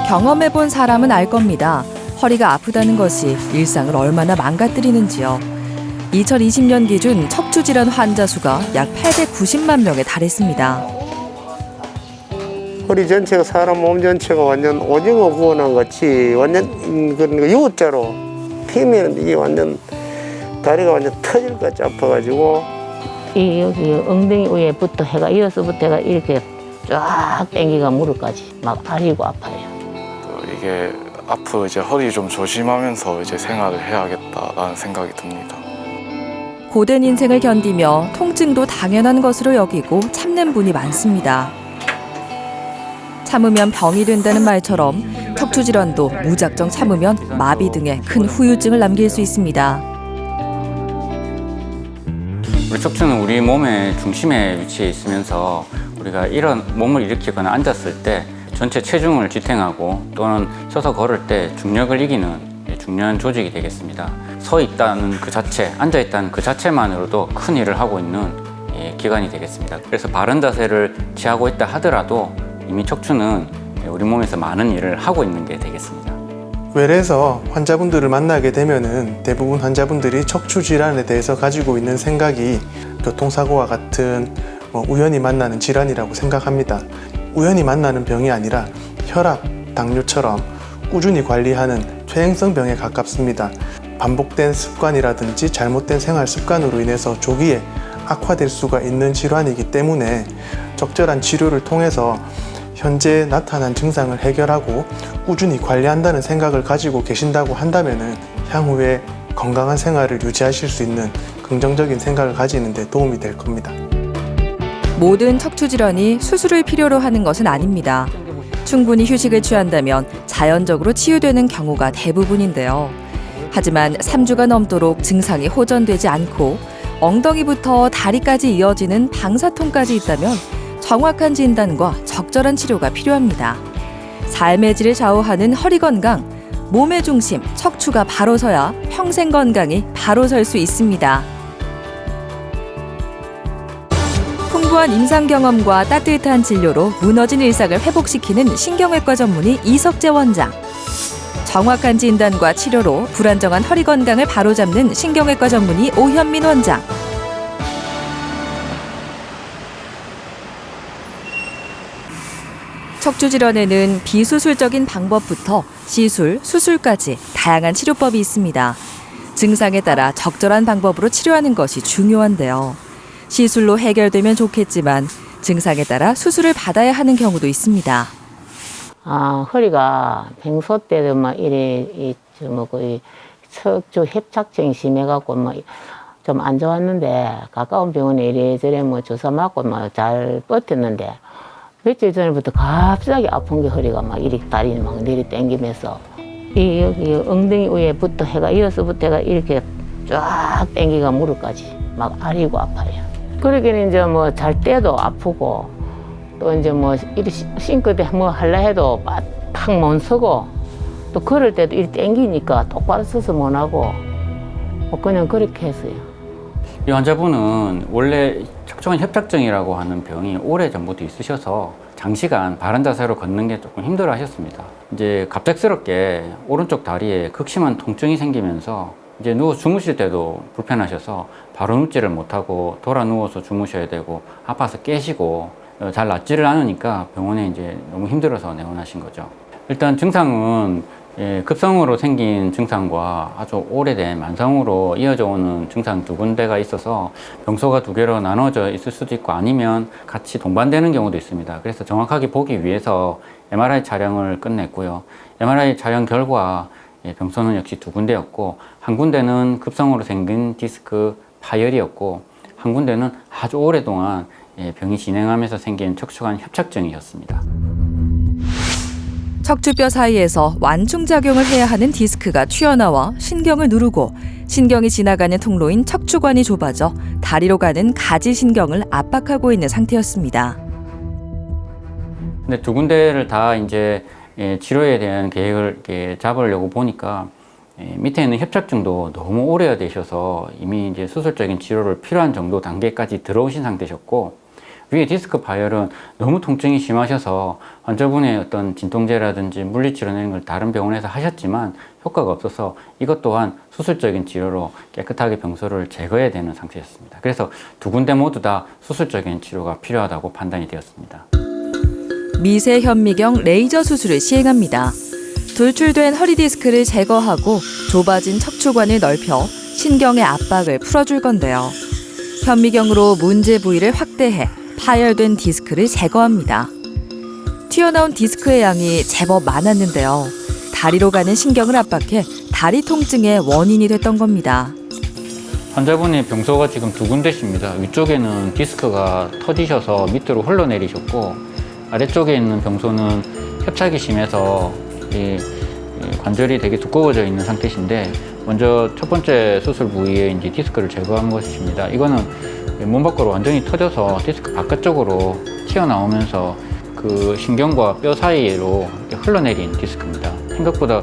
경험해본 사람은 알 겁니다. 허리가 아프다는 것이 일상을 얼마나 망가뜨리는지요. 2020년 기준 척추질환 환자 수가 약 890만 명에 달했습니다. 허리 전체가 사람 몸 전체가 완전 오징어 구워놓은 같이 완전 U자로 피면 이게 완전 다리가 완전 터질 것 같이 아파가지고 이 여기 엉덩이 위에부터 해가 이어서부터 해가 이렇게 쫙 당기가 무릎까지 막 아리고 아파요. 이게 앞으로 이제 허리 좀 조심하면서 이제 생활을 해야겠다라는 생각이 듭니다. 고된 인생을 견디며 통증도 당연한 것으로 여기고 참는 분이 많습니다. 참으면 병이 된다는 말처럼 척추질환도 무작정 참으면 마비 등의 큰 후유증을 남길 수 있습니다. 우리 척추는 우리 몸의 중심에 위치해 있으면서 우리가 이런 몸을 일으키거나 앉았을 때 전체 체중을 지탱하고 또는 서서 걸을 때 중력을 이기는 중요한 조직이 되겠습니다. 서 있다는 그 자체, 앉아 있다는 그 자체만으로도 큰 일을 하고 있는 기관이 되겠습니다. 그래서 바른 자세를 취하고 있다 하더라도 이미 척추는 우리 몸에서 많은 일을 하고 있는 게 되겠습니다. 외래에서 환자분들을 만나게 되면은 대부분 환자분들이 척추 질환에 대해서 가지고 있는 생각이 교통사고와 같은 우연히 만나는 질환이라고 생각합니다. 우연히 만나는 병이 아니라 혈압, 당뇨처럼 꾸준히 관리하는 퇴행성 병에 가깝습니다. 반복된 습관이라든지 잘못된 생활 습관으로 인해서 조기에 악화될 수가 있는 질환이기 때문에 적절한 치료를 통해서 현재 나타난 증상을 해결하고 꾸준히 관리한다는 생각을 가지고 계신다고 한다면 향후에 건강한 생활을 유지하실 수 있는 긍정적인 생각을 가지는 데 도움이 될 겁니다. 모든 척추질환이 수술을 필요로 하는 것은 아닙니다. 충분히 휴식을 취한다면 자연적으로 치유되는 경우가 대부분인데요. 하지만 3주가 넘도록 증상이 호전되지 않고 엉덩이부터 다리까지 이어지는 방사통까지 있다면 정확한 진단과 적절한 치료가 필요합니다. 삶의 질을 좌우하는 허리 건강, 몸의 중심, 척추가 바로 서야 평생 건강이 바로 설 수 있습니다. 풍부한 임상 경험과 따뜻한 진료로 무너진 일상을 회복시키는 신경외과 전문의 이석재 원장. 정확한 진단과 치료로 불안정한 허리 건강을 바로잡는 신경외과 전문의 오현민 원장. 척추질환에는 비수술적인 방법부터 시술, 수술까지 다양한 치료법이 있습니다. 증상에 따라 적절한 방법으로 치료하는 것이 중요한데요. 시술로 해결되면 좋겠지만 증상에 따라 수술을 받아야 하는 경우도 있습니다. 허리가 평소 때도 막 이래 척추 협착증이 심해갖고 좀 안 좋았는데 가까운 병원에 이래저래 주사 맞고 잘 버텼는데 며칠 전부터 갑자기 아픈 게 허리가 막 이렇게 다리 막 내리 당기면서 이 여기 엉덩이 위에부터 해가 이어서부터 해가 이렇게 쫙 당기가 무릎까지 막 아리고 아파요. 그러기는 이제 잘 때도 아프고 또 이제 이리 싱크대 할라 해도 딱 못 서고 또 걸을 때도 이리 당기니까 똑바로 서서 못 하고 그냥 그렇게 했어요. 이 환자분은 원래 척추관 협착증이라고 하는 병이 오래전부터 있으셔서 장시간 바른 자세로 걷는 게 조금 힘들어 하셨습니다. 이제 갑작스럽게 오른쪽 다리에 극심한 통증이 생기면서 이제 누워 주무실 때도 불편하셔서 바로 눕지를 못하고 돌아 누워서 주무셔야 되고 아파서 깨시고 잘 낫지를 않으니까 병원에 이제 너무 힘들어서 내원하신 거죠. 일단 증상은 급성으로 생긴 증상과 아주 오래된 만성으로 이어져 오는 증상 두 군데가 있어서 병소가 두 개로 나눠져 있을 수도 있고 아니면 같이 동반되는 경우도 있습니다. 그래서 정확하게 보기 위해서 MRI 촬영을 끝냈고요. MRI 촬영 결과 병소는 역시 두 군데였고 한 군데는 급성으로 생긴 디스크 파열이었고 한 군데는 아주 오랫동안 병이 진행하면서 생긴 척추관 협착증이었습니다. 척추뼈 사이에서 완충작용을 해야 하는 디스크가 튀어나와 신경을 누르고 신경이 지나가는 통로인 척추관이 좁아져 다리로 가는 가지신경을 압박하고 있는 상태였습니다. 근데 두 군데를 다 이제 치료에 대한 계획을 잡으려고 보니까 밑에 있는 협착증도 너무 오래되셔서 이미 이제 수술적인 치료를 필요한 정도 단계까지 들어오신 상태셨고 위에 디스크 파열은 너무 통증이 심하셔서 환자분의 어떤 진통제라든지 물리치료 내는 걸 다른 병원에서 하셨지만 효과가 없어서 이것 또한 수술적인 치료로 깨끗하게 병소를 제거해야 되는 상태였습니다. 그래서 두 군데 모두 다 수술적인 치료가 필요하다고 판단이 되었습니다. 미세 현미경 레이저 수술을 시행합니다. 돌출된 허리 디스크를 제거하고 좁아진 척추관을 넓혀 신경의 압박을 풀어줄 건데요. 현미경으로 문제 부위를 확대해 파열된 디스크를 제거합니다. 튀어나온 디스크의 양이 제법 많았는데요. 다리로 가는 신경을 압박해 다리 통증의 원인이 됐던 겁니다. 환자분의 병소가 지금 두 군데십니다. 위쪽에는 디스크가 터지셔서 밑으로 흘러내리셨고 아래쪽에 있는 병소는 협착이 심해서 이 관절이 되게 두꺼워져 있는 상태신데 먼저 첫 번째 수술 부위에 이제 디스크를 제거한 것입니다. 이거는 몸 밖으로 완전히 터져서 디스크 바깥쪽으로 튀어나오면서 그 신경과 뼈 사이로 흘러내린 디스크입니다. 생각보다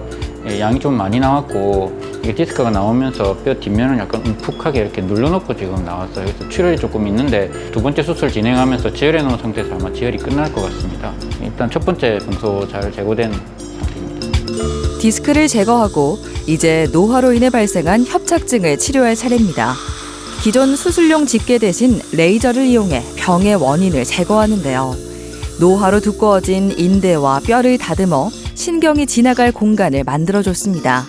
양이 좀 많이 나왔고 이게 디스크가 나오면서 뼈 뒷면을 약간 움푹하게 이렇게 눌러놓고 지금 나왔어요. 그래서 출혈이 조금 있는데 두 번째 수술 진행하면서 지혈해 놓은 상태에서 아마 지혈이 끝날 것 같습니다. 일단 첫 번째 병소 잘 제거된 상태입니다. 디스크를 제거하고 이제 노화로 인해 발생한 협착증을 치료할 차례입니다. 기존 수술용 집게 대신 레이저를 이용해 병의 원인을 제거하는데요. 노화로 두꺼워진 인대와 뼈를 다듬어 신경이 지나갈 공간을 만들어줬습니다.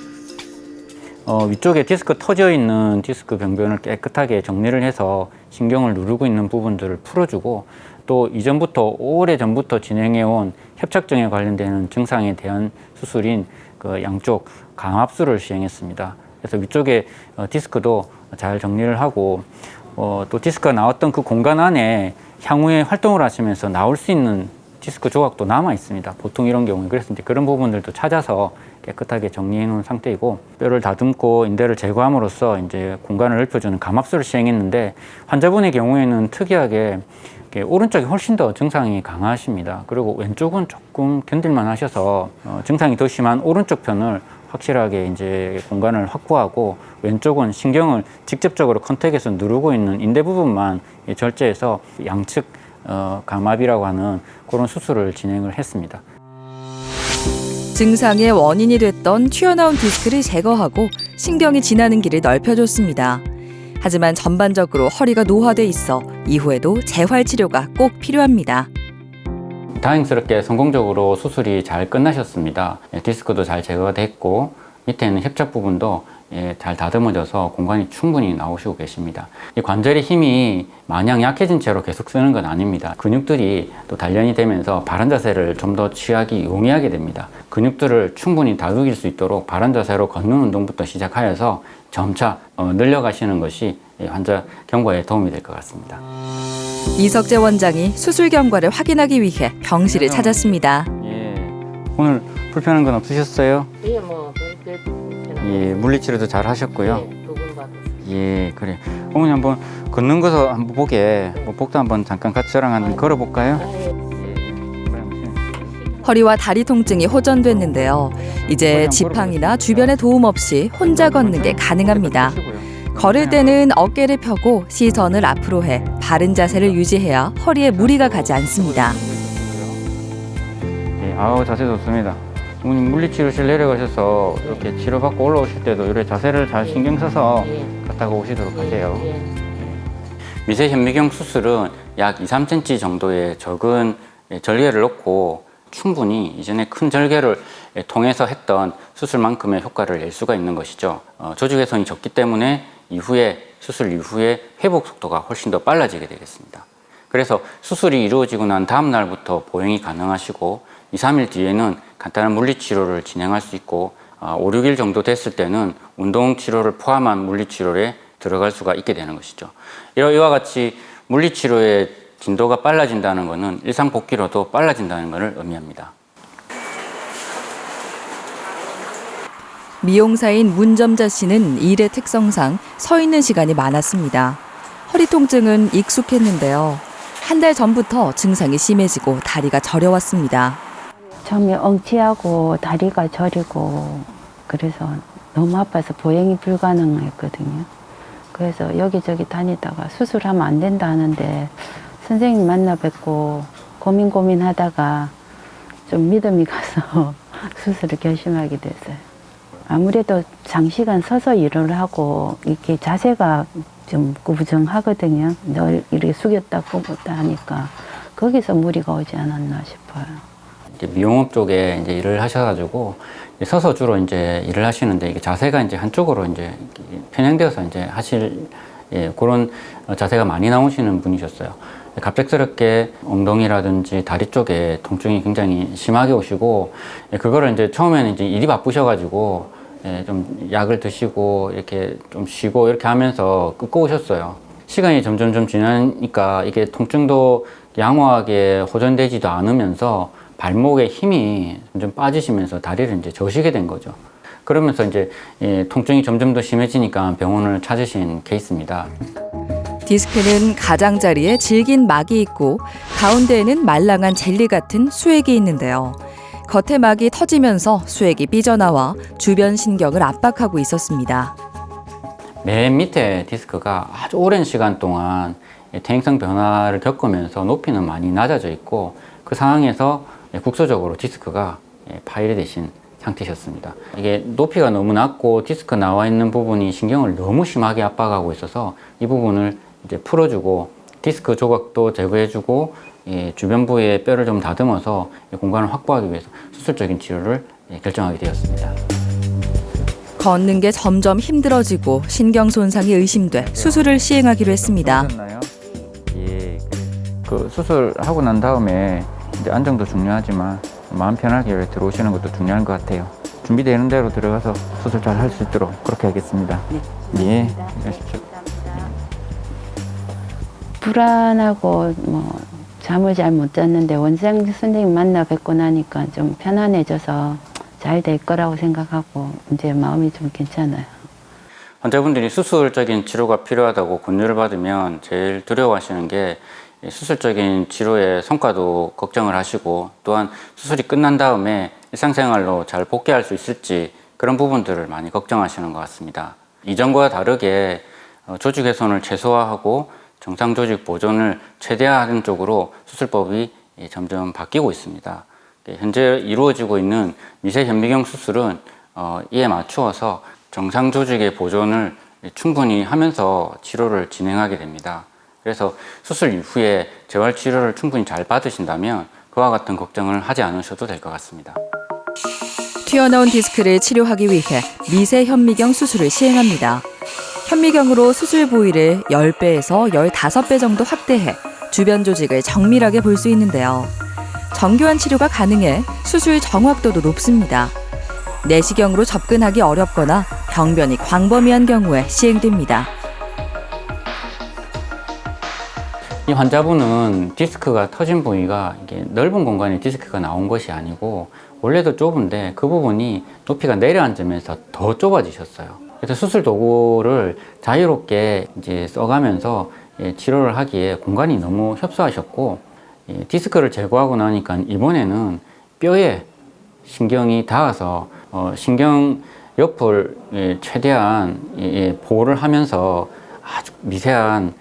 위쪽에 디스크 터져 있는 디스크 병변을 깨끗하게 정리를 해서 신경을 누르고 있는 부분들을 풀어주고 또 이전부터 오래전부터 진행해온 협착증에 관련되는 증상에 대한 수술인 그 양쪽 강압술을 시행했습니다. 그래서 위쪽에 디스크도 잘 정리를 하고 또 디스크가 나왔던 그 공간 안에 향후에 활동을 하시면서 나올 수 있는 디스크 조각도 남아 있습니다. 보통 이런 경우에 그래서 이제 그런 부분들도 찾아서 깨끗하게 정리해 놓은 상태이고 뼈를 다듬고 인대를 제거함으로써 이제 공간을 넓혀주는 감압술을 시행했는데 환자분의 경우에는 특이하게 오른쪽이 훨씬 더 증상이 강하십니다. 그리고 왼쪽은 조금 견딜만 하셔서 증상이 더 심한 오른쪽 편을 확실하게 이제 공간을 확보하고 왼쪽은 신경을 직접적으로 컨택해서 누르고 있는 인대 부분만 절제해서 양측 감압이라고 하는 그런 수술을 진행을 했습니다. 증상의 원인이 됐던 튀어나온 디스크를 제거하고 신경이 지나는 길을 넓혀줬습니다. 하지만 전반적으로 허리가 노화돼 있어 이후에도 재활 치료가 꼭 필요합니다. 다행스럽게 성공적으로 수술이 잘 끝나셨습니다. 디스크도 잘 제거가 됐고 밑에 있는 협착 부분도 잘 다듬어져서 공간이 충분히 나오시고 계십니다. 이 관절의 힘이 마냥 약해진 채로 계속 쓰는 건 아닙니다. 근육들이 또 단련이 되면서 바른 자세를 좀 더 취하기 용이하게 됩니다. 근육들을 충분히 다독일 수 있도록 바른 자세로 걷는 운동부터 시작하여서 점차 늘려가시는 것이 환자 경과에 도움이 될 것 같습니다. 이석재 원장이 수술 경과를 확인하기 위해 병실을 찾았습니다. 오늘 불편한 건 없으셨어요? 예, 뭐 물리치료도 잘 하셨고요. 두분 받았어요. 예, 그래. 어머니 한번 걷는 것을 한번 보게, 복도 한번 잠깐 같이 저랑 한번 걸어볼까요? 허리와 다리 통증이 호전됐는데요. 이제 지팡이나 주변의 도움 없이 혼자 걷는 게 가능합니다. 걸을 때는 어깨를 펴고 시선을 앞으로 해 바른 자세를 유지해야 허리에 무리가 가지 않습니다. 예, 아우 자세 좋습니다. 어머님 물리치료실 내려가셔서 이렇게 치료받고 올라오실 때도 이렇게 자세를 잘 신경 써서 갔다가 오시도록 하세요. 미세 현미경 수술은 약 2, 3cm 정도의 적은 절개를 넣고 충분히 이전에 큰 절개를 통해서 했던 수술만큼의 효과를 낼 수가 있는 것이죠. 조직 훼손이 적기 때문에 수술 이후에 회복 속도가 훨씬 더 빨라지게 되겠습니다. 그래서 수술이 이루어지고 난 다음 날부터 보행이 가능하시고 2, 3일 뒤에는 간단한 물리치료를 진행할 수 있고 5, 6일 정도 됐을 때는 운동치료를 포함한 물리치료에 들어갈 수가 있게 되는 것이죠. 이와 같이 물리치료의 진도가 빨라진다는 것은 일상복귀로도 빨라진다는 것을 의미합니다. 미용사인 문점자 씨는 일의 특성상 서 있는 시간이 많았습니다. 허리 통증은 익숙했는데요. 한 달 전부터 증상이 심해지고 다리가 저려왔습니다. 처음에 엉치하고 다리가 저리고 그래서 너무 아파서 보행이 불가능했거든요. 그래서 여기저기 다니다가 수술하면 안 된다 하는데 선생님 만나 뵙고 고민하다가 좀 믿음이 가서 수술을 결심하게 됐어요. 아무래도 장시간 서서 일을 하고 이렇게 자세가 좀 구부정하거든요. 늘 이렇게 숙였다 굽었다 하니까 거기서 무리가 오지 않았나 싶어요. 이제 미용업 쪽에 이제 일을 하셔가지고 서서 주로 이제 일을 하시는데 이게 자세가 이제 한쪽으로 이제 편향되어서 이제 하실 그런 자세가 많이 나오시는 분이셨어요. 갑작스럽게 엉덩이라든지 다리 쪽에 통증이 굉장히 심하게 오시고 그거를 이제 처음에는 이제 일이 바쁘셔가지고 좀 약을 드시고 이렇게 좀 쉬고 이렇게 하면서 끊고 오셨어요. 시간이 점점 지나니까 이게 통증도 양호하게 호전되지도 않으면서 발목에 힘이 점점 빠지시면서 다리를 이제 저시게 된 거죠. 그러면서 이제 통증이 점점 더 심해지니까 병원을 찾으신 케이스입니다. 디스크는 가장자리에 질긴 막이 있고 가운데에는 말랑한 젤리 같은 수액이 있는데요. 겉에 막이 터지면서 수액이 삐져나와 주변 신경을 압박하고 있었습니다. 맨 밑에 디스크가 아주 오랜 시간 동안 퇴행성 변화를 겪으면서 높이는 많이 낮아져 있고 그 상황에서 국소적으로 디스크가 파열이 되신 상태셨습니다. 이게 높이가 너무 낮고 디스크 나와 있는 부분이 신경을 너무 심하게 압박하고 있어서 이 부분을 이제 풀어주고 디스크 조각도 제거해주고 주변 부위에 뼈를 좀 다듬어서 공간을 확보하기 위해서 수술적인 치료를 결정하게 되었습니다. 걷는 게 점점 힘들어지고 신경 손상이 의심돼 수술을 시행하기로 했습니다. 예, 그 수술하고 난 다음에 이제 안정도 중요하지만 마음 편하게 들어오시는 것도 중요한 것 같아요. 준비되는 대로 들어가서 수술 잘 할 수 있도록 그렇게 하겠습니다. 네. 하십시오. 불안하고 뭐 잠을 잘 못 잤는데 원장 선생님 만나 뵙고 나니까 좀 편안해져서 잘 될 거라고 생각하고 이제 마음이 좀 괜찮아요. 환자분들이 수술적인 치료가 필요하다고 권유를 받으면 제일 두려워하시는 게 수술적인 치료의 성과도 걱정을 하시고 또한 수술이 끝난 다음에 일상생활로 잘 복귀할 수 있을지 그런 부분들을 많이 걱정하시는 것 같습니다. 이전과 다르게 조직 훼손을 최소화하고 정상 조직 보존을 최대화하는 쪽으로 수술법이 점점 바뀌고 있습니다. 현재 이루어지고 있는 미세 현미경 수술은 이에 맞추어서 정상 조직의 보존을 충분히 하면서 치료를 진행하게 됩니다. 그래서 수술 이후에 재활 치료를 충분히 잘 받으신다면 그와 같은 걱정을 하지 않으셔도 될 것 같습니다. 튀어나온 디스크를 치료하기 위해 미세 현미경 수술을 시행합니다. 현미경으로 수술 부위를 10배에서 15배 정도 확대해 주변 조직을 정밀하게 볼 수 있는데요. 정교한 치료가 가능해 수술 정확도도 높습니다. 내시경으로 접근하기 어렵거나 병변이 광범위한 경우에 시행됩니다. 이 환자분은 디스크가 터진 부위가 이게 넓은 공간에 디스크가 나온 것이 아니고 원래도 좁은데 그 부분이 높이가 내려앉으면서 더 좁아지셨어요. 그래서 수술 도구를 자유롭게 이제 써가면서 치료를 하기에 공간이 너무 협소하셨고 디스크를 제거하고 나니까 이번에는 뼈에 신경이 닿아서 신경 옆을 최대한 보호를 하면서 아주 미세한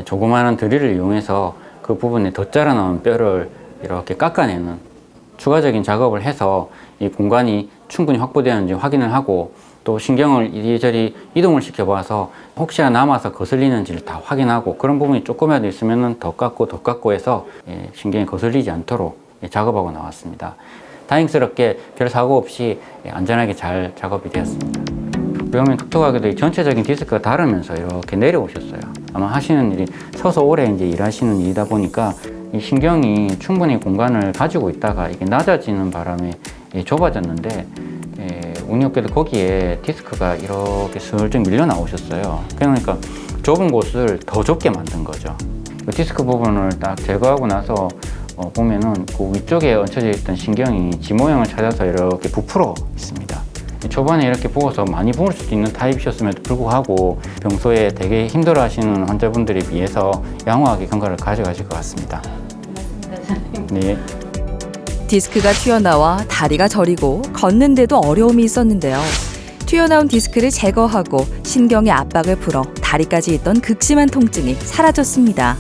조그마한 드릴을 이용해서 그 부분에 더 자라 나온 뼈를 이렇게 깎아내는 추가적인 작업을 해서 이 공간이 충분히 확보되었는지 확인을 하고 또 신경을 이리저리 이동을 시켜봐서 혹시나 남아서 거슬리는지를 다 확인하고 그런 부분이 조금이라도 있으면 더 깎고 해서 신경이 거슬리지 않도록 작업하고 나왔습니다. 다행스럽게 별 사고 없이 안전하게 잘 작업이 되었습니다. 그러면 독특하게도 전체적인 디스크가 다르면서 이렇게 내려오셨어요. 아마 하시는 일이 서서 오래 이제 일하시는 일이다 보니까 이 신경이 충분히 공간을 가지고 있다가 이게 낮아지는 바람에 좁아졌는데 운이 없게도 거기에 디스크가 이렇게 슬쩍 밀려 나오셨어요. 그러니까 좁은 곳을 더 좁게 만든 거죠. 그 디스크 부분을 딱 제거하고 나서 보면은 그 위쪽에 얹혀져 있던 신경이 지 모양을 찾아서 이렇게 부풀어 있습니다. 초반에 이렇게 부어서 많이 부을 수도 있는 타입이셨음에도 불구하고 평소에 되게 힘들어 하시는 환자분들에 비해서 양호하게 경과를 가져가실 것 같습니다. 네. 디스크가 튀어나와 다리가 저리고 걷는데도 어려움이 있었는데요. 튀어나온 디스크를 제거하고 신경의 압박을 풀어 다리까지 있던 극심한 통증이 사라졌습니다.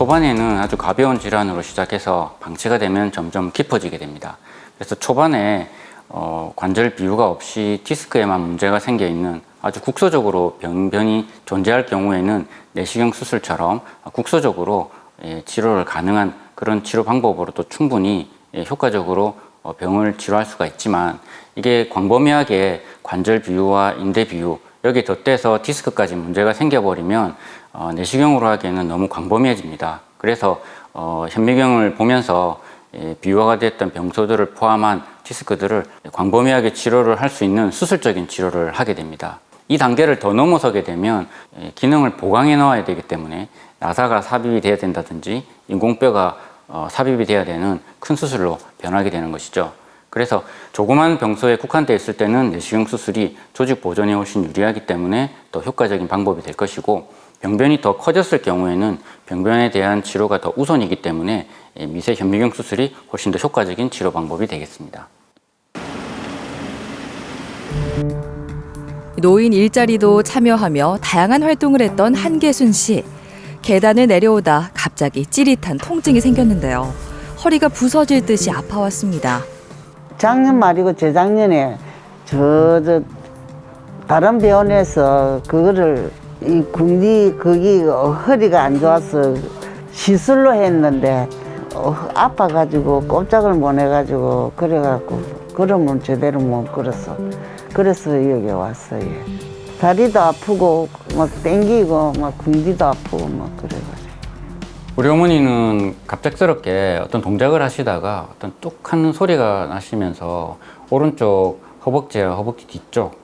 초반에는 아주 가벼운 질환으로 시작해서 방치가 되면 점점 깊어지게 됩니다. 그래서 초반에 관절 비유가 없이 디스크에만 문제가 생겨 있는 아주 국소적으로 병변이 존재할 경우에는 내시경 수술처럼 국소적으로 치료를 가능한 그런 치료 방법으로도 충분히 효과적으로 병을 치료할 수가 있지만, 이게 광범위하게 관절 비유와 인대 비유, 여기 덧대서 디스크까지 문제가 생겨버리면 내시경으로 하기에는 너무 광범위해집니다. 그래서 현미경을 보면서 비유화가 됐던 병소들을 포함한 디스크들을 광범위하게 치료를 할 수 있는 수술적인 치료를 하게 됩니다. 이 단계를 더 넘어서게 되면 기능을 보강해 놓아야 되기 때문에 나사가 삽입이 돼야 된다든지 인공뼈가 삽입이 돼야 되는 큰 수술로 변하게 되는 것이죠. 그래서 조그만 병소에 국한되어 있을 때는 내시경 수술이 조직 보존에 훨씬 유리하기 때문에 더 효과적인 방법이 될 것이고, 병변이 더 커졌을 경우에는 병변에 대한 치료가 더 우선이기 때문에 미세 현미경 수술이 훨씬 더 효과적인 치료 방법이 되겠습니다. 노인 일자리도 참여하며 다양한 활동을 했던 한계순 씨. 계단을 내려오다 갑자기 찌릿한 통증이 생겼는데요. 허리가 부서질 듯이 아파왔습니다. 작년 말이고 재작년에 다른 병원에서 그거를 이 궁디 거기 허리가 안 좋아서 시술로 했는데 아파가지고 꼼짝을 못 해가지고 그래갖고 걸으면 제대로 못 걸었어. 그래서 여기 왔어요. 다리도 아프고 막 땡기고 막 궁디도 아프고 막 그래가지고. 우리 어머니는 갑작스럽게 어떤 동작을 하시다가 어떤 뚝 하는 소리가 나시면서 오른쪽 허벅지와 허벅지 뒤쪽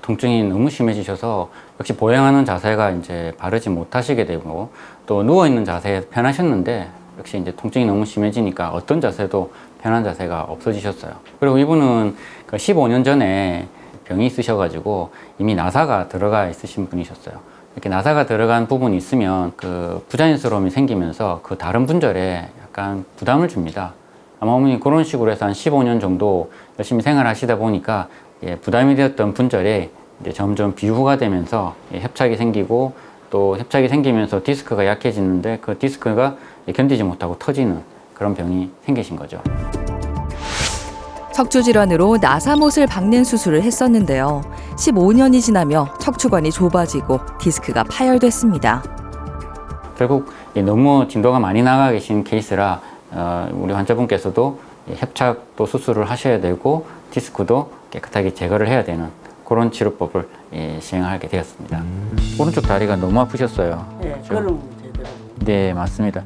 통증이 너무 심해지셔서 역시 보행하는 자세가 이제 바르지 못하시게 되고, 또 누워있는 자세에 편하셨는데 역시 이제 통증이 너무 심해지니까 어떤 자세도 편한 자세가 없어지셨어요. 그리고 이분은 15년 전에 병이 있으셔가지고 이미 나사가 들어가 있으신 분이셨어요. 이렇게 나사가 들어간 부분이 있으면 그 부자연스러움이 생기면서 그 다른 분절에 약간 부담을 줍니다. 아마 어머니 그런 식으로 해서 한 15년 정도 열심히 생활하시다 보니까 부담이 되었던 분절에 이제 점점 비후가 되면서 협착이 생기고, 또 협착이 생기면서 디스크가 약해지는데 그 디스크가 견디지 못하고 터지는 그런 병이 생기신 거죠. 척추 질환으로 나사못을 박는 수술을 했었는데요. 15년이 지나며 척추관이 좁아지고 디스크가 파열됐습니다. 결국 너무 진도가 많이 나가 계신 케이스라 우리 환자분께서도 협착도 수술을 하셔야 되고 디스크도 깨끗하게 제거를 해야 되는 그런 치료법을 시행하게 되었습니다. 오른쪽 다리가 너무 아프셨어요. 네, 그렇죠? 네, 맞습니다.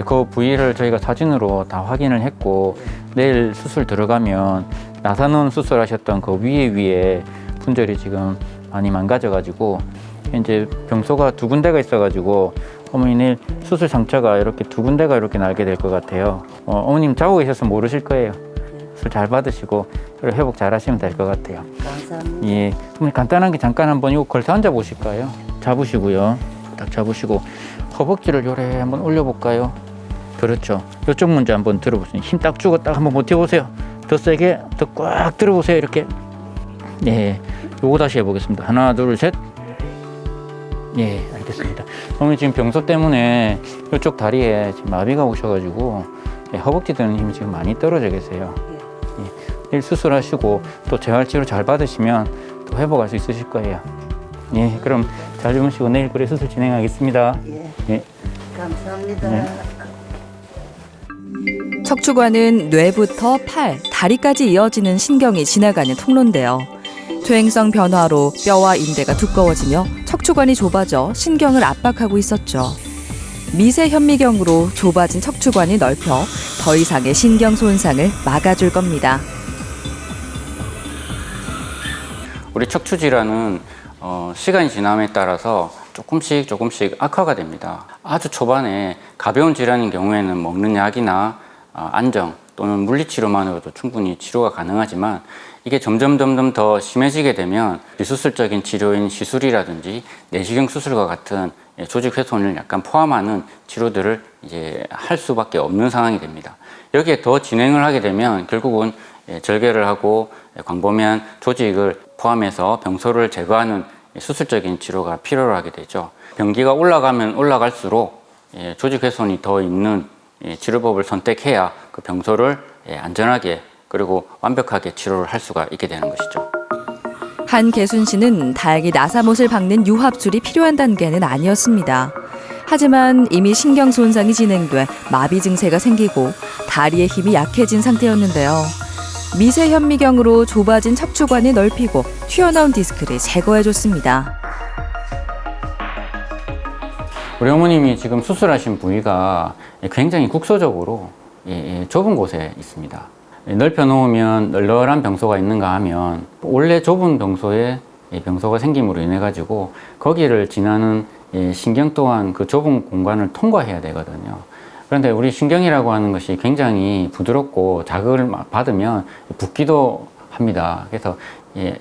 그 부위를 저희가 사진으로 다 확인을 했고, 내일 수술 들어가면 나사놓은 수술하셨던 그 위에 분절이 지금 많이 망가져가지고 이제 병소가 2군데가 있어가지고 어머니 내일 수술 상처가 이렇게 2군데가 이렇게 날게 될 것 같아요. 어머님 자고 계셔서 모르실 거예요. 술 잘 받으시고 회복 잘 하시면 될 것 같아요. 감사합니다. 예, 어머니 간단한 게 잠깐 한번 이거 걸터 앉아 보실까요? 잡으시고요. 딱 잡으시고 허벅지를 요래 한번 올려볼까요? 그렇죠. 이쪽 문제 한번 들어보세요. 힘 딱 주고 딱 한번 버텨보세요. 더 세게, 더 꽉 들어보세요. 이렇게. 네, 요거 다시 해보겠습니다. 하나, 둘, 셋. 예, 알겠습니다. 어머니 지금 병소 때문에 이쪽 다리에 지금 마비가 오셔가지고 허벅지 드는 힘이 지금 많이 떨어져 계세요. 예, 내일 수술하시고 또 재활치료 잘 받으시면 또 회복할 수 있으실 거예요. 예, 그럼 잘 주무시고 내일 그래 수술 진행하겠습니다. 예. 예. 감사합니다. 네. 척추관은 뇌부터 팔, 다리까지 이어지는 신경이 지나가는 통로인데요. 퇴행성 변화로 뼈와 인대가 두꺼워지며 척추관이 좁아져 신경을 압박하고 있었죠. 미세 현미경으로 좁아진 척추관이 넓혀 더 이상의 신경 손상을 막아줄 겁니다. 우리 척추 질환은 시간이 지남에 따라서 조금씩 악화가 됩니다. 아주 초반에 가벼운 질환인 경우에는 먹는 약이나 안정 또는 물리치료만으로도 충분히 치료가 가능하지만, 이게 점점 더 심해지게 되면 비수술적인 치료인 시술이라든지 내시경 수술과 같은 조직 훼손을 약간 포함하는 치료들을 이제 할 수밖에 없는 상황이 됩니다. 여기에 더 진행을 하게 되면 결국은 절개를 하고 광범위한 조직을 포함해서 병소를 제거하는 수술적인 치료가 필요로 하게 되죠. 병기가 올라가면 올라갈수록 조직 훼손이 더 있는 치료법을 선택해야 그 병소를 안전하게 그리고 완벽하게 치료를 할 수가 있게 되는 것이죠. 한계순 씨는 다행히 나사못을 박는 유합술이 필요한 단계는 아니었습니다. 하지만 이미 신경 손상이 진행돼 마비 증세가 생기고 다리의 힘이 약해진 상태였는데요. 미세 현미경으로 좁아진 척추관을 넓히고 튀어나온 디스크를 제거해줬습니다. 우리 어머님이 지금 수술하신 부위가 굉장히 국소적으로 좁은 곳에 있습니다. 넓혀 놓으면 널널한 병소가 있는가 하면 원래 좁은 병소에 병소가 생김으로 인해 가지고 거기를 지나는 신경 또한 그 좁은 공간을 통과해야 되거든요. 그런데 우리 신경이라고 하는 것이 굉장히 부드럽고 자극을 받으면 붓기도 합니다. 그래서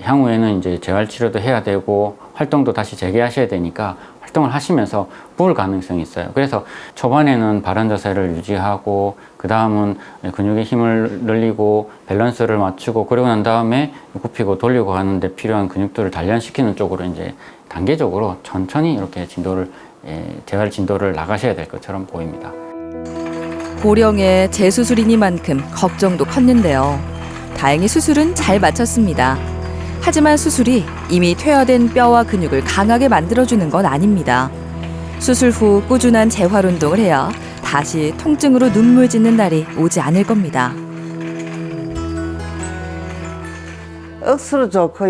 향후에는 이제 재활 치료도 해야 되고 활동도 다시 재개하셔야 되니까 활동을 하시면서 부을 가능성이 있어요. 그래서 초반에는 바른 자세를 유지하고 그 다음은 근육의 힘을 늘리고 밸런스를 맞추고 그러고 난 다음에 굽히고 돌리고 하는데 필요한 근육들을 단련시키는 쪽으로 이제 단계적으로 천천히 이렇게 진도를 재활 진도를 나가셔야 될 것처럼 보입니다. 고령의 재수술이니만큼 걱정도 컸는데요. 다행히 수술은 잘 마쳤습니다. 하지만 수술이 이미 퇴화된 뼈와 근육을 강하게 만들어주는 건 아닙니다. 수술 후 꾸준한 재활 운동을 해야 다시 통증으로 눈물 짓는 날이 오지 않을 겁니다. 억수로 좋고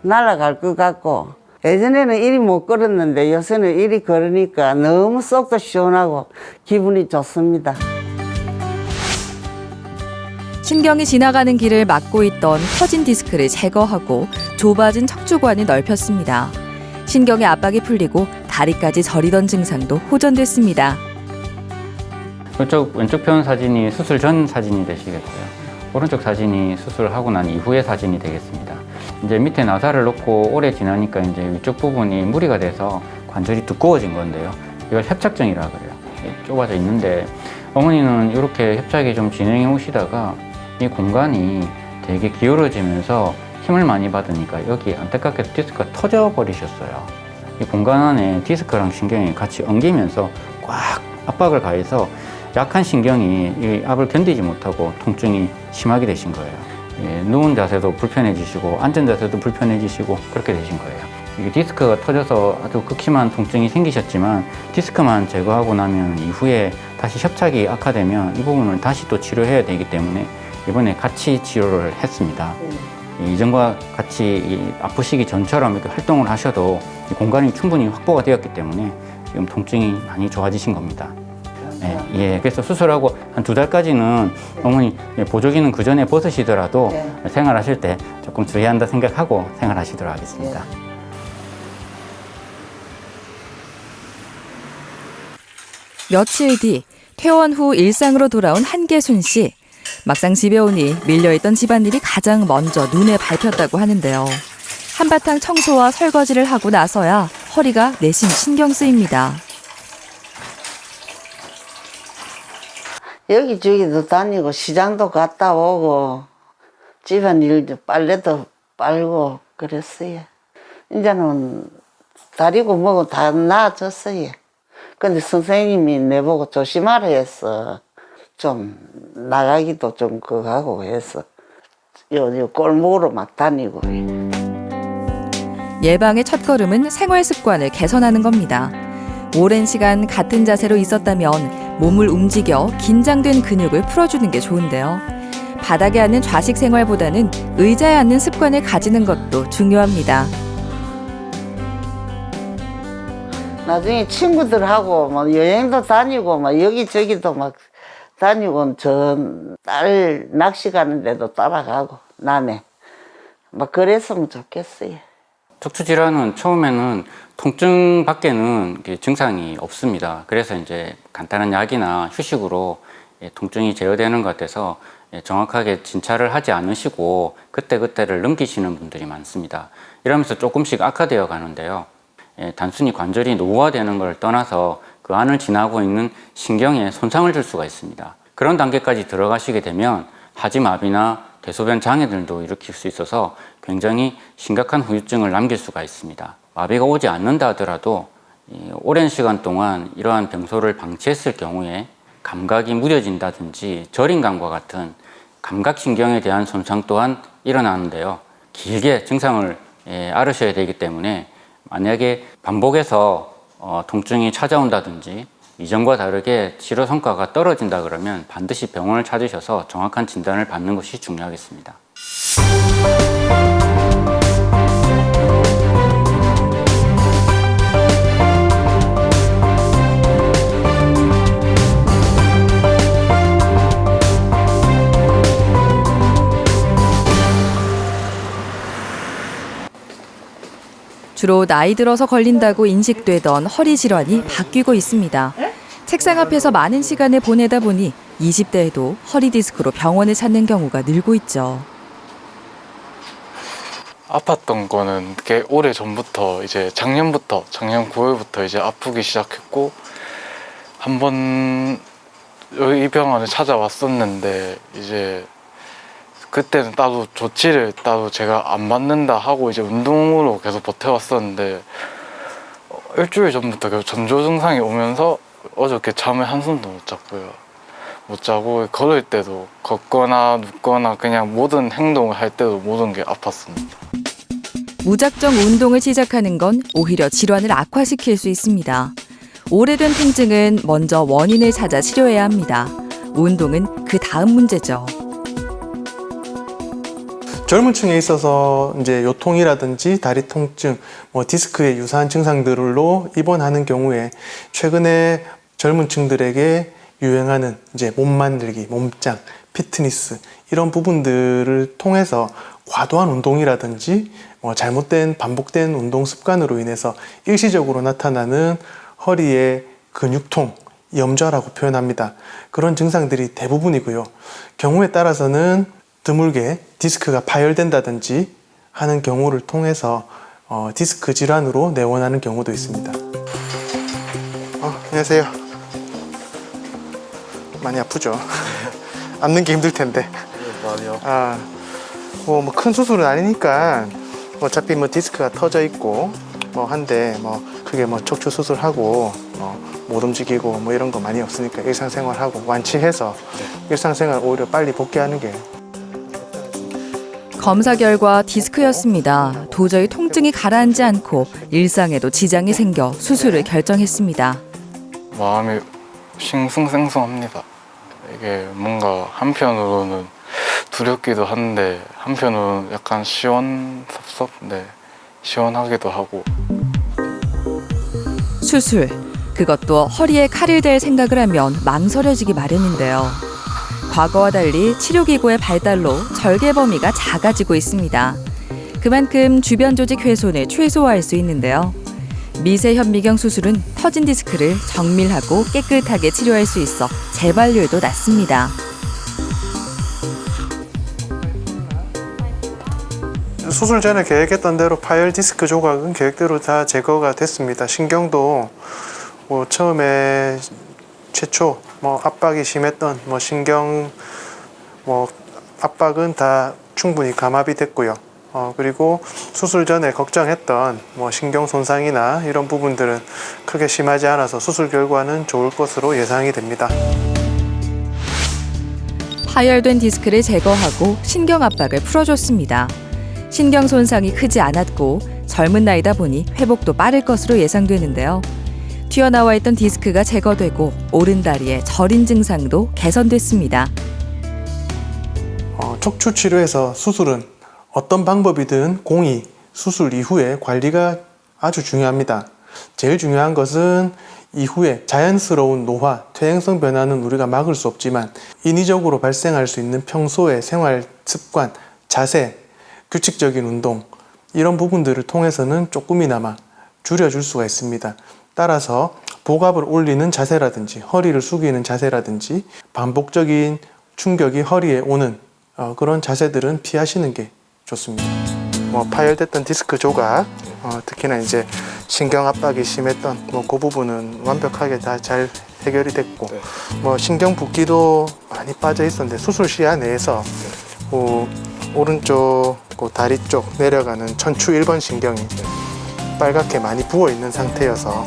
날아갈 것 같고 예전에는 이리 못 걸었는데 요새는 이리 걸으니까 너무 속도 시원하고 기분이 좋습니다. 신경이 지나가는 길을 막고 있던 터진 디스크를 제거하고 좁아진 척추관을 넓혔습니다. 신경의 압박이 풀리고 다리까지 저리던 증상도 호전됐습니다. 왼쪽 편 사진이 수술 전 사진이 되시겠고요. 오른쪽 사진이 수술하고 난 이후의 사진이 되겠습니다. 이제 밑에 나사를 놓고 오래 지나니까 이제 위쪽 부분이 무리가 돼서 관절이 두꺼워진 건데요. 이걸 협착증이라 그래요. 좁아져 있는데 어머니는 이렇게 협착이 좀 진행해 오시다가 이 공간이 되게 기울어지면서 힘을 많이 받으니까 여기 안타깝게도 디스크가 터져 버리셨어요. 이 공간 안에 디스크랑 신경이 같이 엉기면서 꽉 압박을 가해서 약한 신경이 이 압을 견디지 못하고 통증이 심하게 되신 거예요. 누운 자세도 불편해지시고 앉은 자세도 불편해지시고 그렇게 되신 거예요. 이 디스크가 터져서 아주 극심한 통증이 생기셨지만 디스크만 제거하고 나면 이후에 다시 협착이 악화되면 이 부분을 다시 또 치료해야 되기 때문에 이번에 같이 치료를 했습니다. 이전과 같이 아프시기 전처럼 이렇게 활동을 하셔도 이 공간이 충분히 확보가 되었기 때문에 지금 통증이 많이 좋아지신 겁니다. 그래서 수술하고 한 2달까지는 어머니 보조기는 그 전에 벗으시더라도 생활하실 때 조금 주의한다 생각하고 생활하시도록 하겠습니다. 며칠 뒤 퇴원 후 일상으로 돌아온 한계순 씨. 막상 집에 오니 밀려있던 집안일이 가장 먼저 눈에 밟혔다고 하는데요. 한바탕 청소와 설거지를 하고 나서야 허리가 내심 신경 쓰입니다. 여기저기도 다니고 시장도 갔다 오고 집안일도 빨래도 빨고 그랬어요. 이제는 다리고 뭐고 다 나아졌어요. 근데 선생님이 내보고 조심하라 해서 좀 나가기도 좀 그거 하고 해서 요 골목으로 막 다니고. 예방의 첫걸음은 생활 습관을 개선하는 겁니다. 오랜 시간 같은 자세로 있었다면 몸을 움직여 긴장된 근육을 풀어주는 게 좋은데요. 바닥에 앉는 좌식 생활보다는 의자에 앉는 습관을 가지는 것도 중요합니다. 나중에 친구들하고 뭐 여행도 다니고 막 여기저기도 막 다니고 저 딸 낚시 가는 데도 따라가고 남해 막 그랬으면 좋겠어요. 척추 질환은 처음에는 통증밖에는 증상이 없습니다. 그래서 이제 간단한 약이나 휴식으로 통증이 제어되는 것 같아서 정확하게 진찰을 하지 않으시고 그때그때를 넘기시는 분들이 많습니다. 이러면서 조금씩 악화되어 가는데요. 단순히 관절이 노후화되는 걸 떠나서 그 안을 지나고 있는 신경에 손상을 줄 수가 있습니다. 그런 단계까지 들어가시게 되면 하지마비나 대소변 장애들도 일으킬 수 있어서 굉장히 심각한 후유증을 남길 수가 있습니다. 마비가 오지 않는다 하더라도 오랜 시간 동안 이러한 병소를 방치했을 경우에 감각이 무뎌진다든지 저림감과 같은 감각신경에 대한 손상 또한 일어나는데요. 길게 증상을 앓으셔야 되기 때문에 만약에 반복해서 통증이 찾아온다든지 이전과 다르게 치료 성과가 떨어진다 그러면 반드시 병원을 찾으셔서 정확한 진단을 받는 것이 중요하겠습니다. 주로 나이 들어서 걸린다고 인식되던 허리 질환이 바뀌고 있습니다. 책상 앞에서 많은 시간을 보내다 보니 20대에도 허리 디스크로 병원을 찾는 경우가 늘고 있죠. 아팠던 거는 꽤 오래 전부터 이제 작년 9월부터 이제 아프기 시작했고 한 번 이 병원에 찾아왔었는데 이제 그때는 따로 조치를 제가 안 받는다 하고 이제 운동으로 계속 버텨왔었는데 일주일 전부터 계속 전조 증상이 오면서 어저께 잠을 한숨도 못 자고 걸을 때도 걷거나 눕거나 그냥 모든 행동을 할 때도 모든 게 아팠습니다. 무작정 운동을 시작하는 건 오히려 질환을 악화시킬 수 있습니다. 오래된 통증은 먼저 원인을 찾아 치료해야 합니다. 운동은 그 다음 문제죠. 젊은 층에 있어서 이제 요통이라든지 다리 통증, 디스크에 유사한 증상들로 입원하는 경우에 최근에 젊은 층들에게 유행하는 이제 몸 만들기, 몸짱, 피트니스 이런 부분들을 통해서 과도한 운동이라든지 잘못된 반복된 운동 습관으로 인해서 일시적으로 나타나는 허리의 근육통, 염좌라고 표현합니다. 그런 증상들이 대부분이고요. 경우에 따라서는 드물게 디스크가 파열된다든지 하는 경우를 통해서 디스크 질환으로 내원하는 경우도 있습니다. 안녕하세요. 많이 아프죠? 앉는 게 힘들 텐데. 많이요. 뭐 큰 수술은 아니니까 어차피 디스크가 터져 있고 한데 크게 척추 수술하고 못 움직이고 이런 거 많이 없으니까 일상생활하고 완치해서 일상생활 오히려 빨리 복귀하는 게. 검사 결과 디스크였습니다. 도저히 통증이 가라앉지 않고 일상에도 지장이 생겨 수술을 결정했습니다. 마음이 싱숭생숭합니다. 이게 뭔가 한편으로는 두렵기도 한데 한편으로는 약간 시원섭섭, 시원하기도 하고. 수술, 그것도 허리에 칼을 댈 생각을 하면 망설여지기 마련인데요. 과거와 달리 치료기구의 발달로 절개 범위가 작아지고 있습니다. 그만큼 주변 조직 훼손을 최소화할 수 있는데요. 미세 현미경 수술은 터진 디스크를 정밀하고 깨끗하게 치료할 수 있어 재발률도 낮습니다. 수술 전에 계획했던 대로 파열 디스크 조각은 계획대로 다 제거가 됐습니다. 신경도 처음에 최초 압박이 심했던 신경 압박은 다 충분히 감압이 됐고요. 그리고 수술 전에 걱정했던 신경 손상이나 이런 부분들은 크게 심하지 않아서 수술 결과는 좋을 것으로 예상이 됩니다. 파열된 디스크를 제거하고 신경 압박을 풀어줬습니다. 신경 손상이 크지 않았고 젊은 나이다 보니 회복도 빠를 것으로 예상되는데요. 튀어나와 있던 디스크가 제거되고 오른다리의 저린 증상도 개선됐습니다. 척추 치료에서 수술은 어떤 방법이든 공의, 수술 이후에 관리가 아주 중요합니다. 제일 중요한 것은 이후에 자연스러운 노화, 퇴행성 변화는 우리가 막을 수 없지만 인위적으로 발생할 수 있는 평소의 생활 습관, 자세, 규칙적인 운동 이런 부분들을 통해서는 조금이나마 줄여줄 수가 있습니다. 따라서 복압을 올리는 자세라든지 허리를 숙이는 자세라든지 반복적인 충격이 허리에 오는 그런 자세들은 피하시는 게 좋습니다. 파열됐던 디스크 조각, 특히나 이제 신경 압박이 심했던 그 부분은 완벽하게 다 잘 해결이 됐고, 신경 붓기도 많이 빠져 있었는데 수술 시야 내에서 오른쪽 다리 쪽 내려가는 천추 1번 신경이 빨갛게 많이 부어 있는 상태여서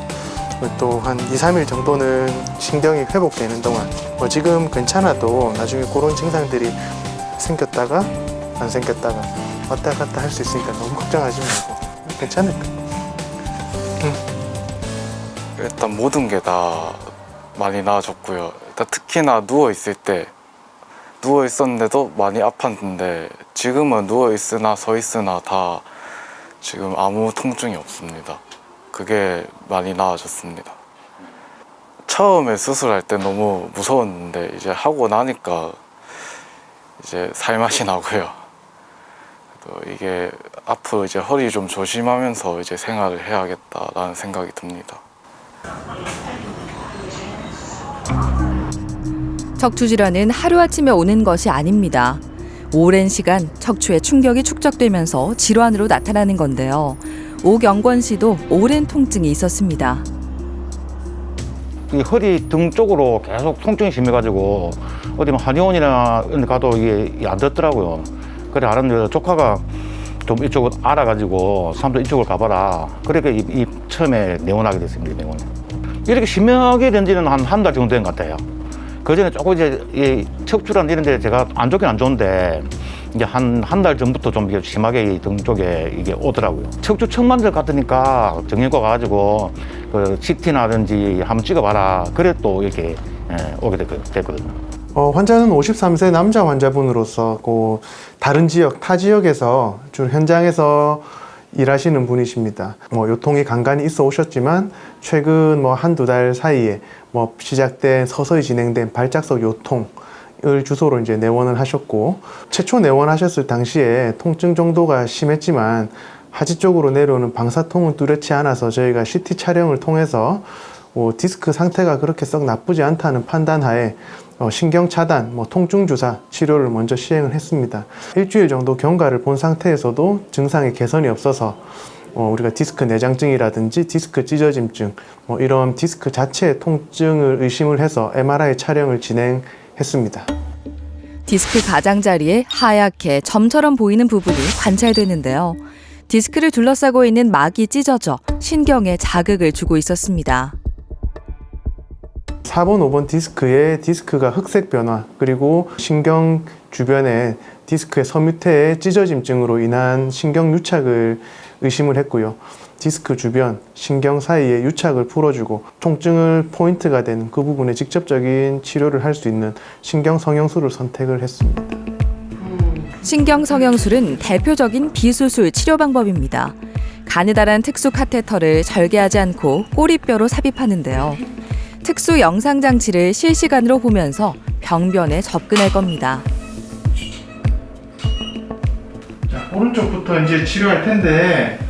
또 한 2, 3일 정도는 신경이 회복되는 동안 지금 괜찮아도 나중에 그런 증상들이 생겼다가 안 생겼다가 왔다 갔다 할 수 있으니까 너무 걱정하지 말고 괜찮을 거예요. 일단 모든 게 다 많이 나아졌고요. 일단 특히나 누워 있었는데도 많이 아팠는데 지금은 누워 있으나 서 있으나 다 지금 아무 통증이 없습니다. 그게 많이 나아졌습니다. 처음에 수술할 때 너무 무서웠는데 이제 하고 나니까 이제 살맛이 나고요. 또 이게 앞으로 이제 허리 좀 조심하면서 이제 생활을 해야겠다라는 생각이 듭니다. 척추 질환은 하루아침에 오는 것이 아닙니다. 오랜 시간 척추에 충격이 축적되면서 질환으로 나타나는 건데요. 오경권 씨도 오랜 통증이 있었습니다. 이 허리 등 쪽으로 계속 통증이 심해가지고 어디 뭐 한의원이나 이런 데 가도 이게 안 듣더라고요. 그래 아는 조카가 좀 이쪽을 알아가지고 사람들 이쪽을 가봐라. 그러니까 이 처음에 내원하게 됐습니다. 내원. 이렇게 심하게 된 지는 한 달 정도 된 것 같아요. 그 전에 조금 이제 이 척추란 이런 데 제가 안 좋긴 안 좋은데 이제 한 달 전부터 좀 이게 심하게 이 등 쪽에 이게 오더라고요. 척추 측만절 갔더니까 정형과 가가지고 그 CT나든지 한번 찍어봐라. 그래 또 이렇게 오게 됐거든요. 환자는 53세 남자 환자분으로서 다른 지역, 타 지역에서 주로 현장에서 일하시는 분이십니다. 요통이 간간히 있어 오셨지만 최근 한두 달 사이에 시작된 서서히 진행된 발작성 요통을 주소로 이제 내원을 하셨고, 최초 내원하셨을 당시에 통증 정도가 심했지만 하지 쪽으로 내려오는 방사통은 뚜렷지 않아서 저희가 CT 촬영을 통해서 디스크 상태가 그렇게 썩 나쁘지 않다는 판단하에 신경 차단, 통증 주사 치료를 먼저 시행을 했습니다. 일주일 정도 경과를 본 상태에서도 증상의 개선이 없어서 우리가 디스크 내장증이라든지 디스크 찢어짐증, 이런 디스크 자체의 통증을 의심을 해서 MRI 촬영을 진행했습니다. 디스크 가장자리에 하얗게 점처럼 보이는 부분이 관찰되는데요. 디스크를 둘러싸고 있는 막이 찢어져 신경에 자극을 주고 있었습니다. 4번, 5번 디스크에 디스크가 흑색 변화, 그리고 신경 주변에 디스크의 섬유태의 찢어짐증으로 인한 신경 유착을 의심을 했고요. 디스크 주변, 신경 사이에 유착을 풀어주고 통증을 포인트가 되는 그 부분에 직접적인 치료를 할 수 있는 신경성형술을 선택을 했습니다. 신경성형술은 대표적인 비수술 치료 방법입니다. 가느다란 특수 카테터를 절개하지 않고 꼬리뼈로 삽입하는데요. 특수 영상 장치를 실시간으로 보면서 병변에 접근할 겁니다. 자, 오른쪽부터 이제 치료할 텐데,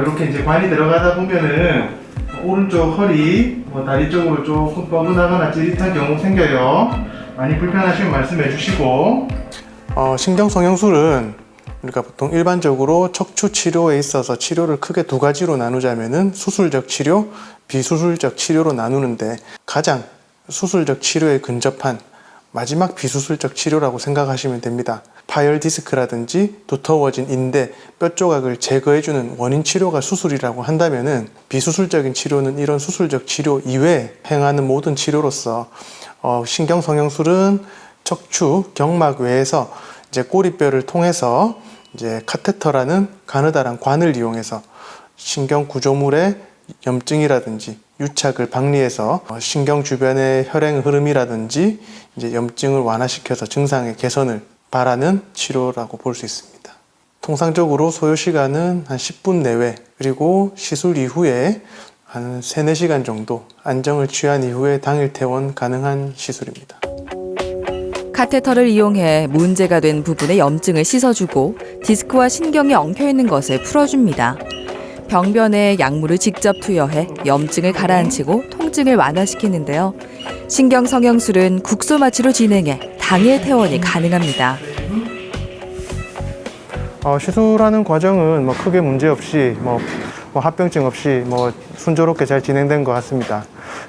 이렇게 이제 관이 들어가다 보면은 오른쪽 허리, 다리 쪽으로 조금 뻐근하거나 찌릿한 경우 생겨요. 많이 불편하시면 말씀해 주시고, 신경성형술은 우리가 보통 일반적으로 척추 치료에 있어서 치료를 크게 두 가지로 나누자면은 수술적 치료, 비수술적 치료로 나누는데, 가장 수술적 치료에 근접한 마지막 비수술적 치료라고 생각하시면 됩니다. 파열 디스크라든지 두터워진 인대, 뼈 조각을 제거해주는 원인 치료가 수술이라고 한다면은, 비수술적인 치료는 이런 수술적 치료 이외에 행하는 모든 치료로서 신경성형술은 척추 경막 외에서 이제 꼬리뼈를 통해서 이제 카테터라는 가느다란 관을 이용해서 신경 구조물의 염증이라든지 유착을 방리해서 신경 주변의 혈행 흐름이라든지 이제 염증을 완화시켜서 증상의 개선을 바라는 치료라고 볼 수 있습니다. 통상적으로 소요 시간은 한 10분 내외, 그리고 시술 이후에 한 3, 4시간 정도 안정을 취한 이후에 당일 퇴원 가능한 시술입니다. 카테터를 이용해 문제가 된 부분의 염증을 씻어주고 디스크와 신경이 엉켜있는 것을 풀어줍니다. 병변에 약물을 직접 투여해 염증을 가라앉히고 통증을 완화시키는데요. 신경성형술은 국소마취로 진행해 당일 퇴원이 가능합니다. 시술하는 과정은 크게 문제 없이 합병증 없이 순조롭게 잘 진행된 것 같습니다.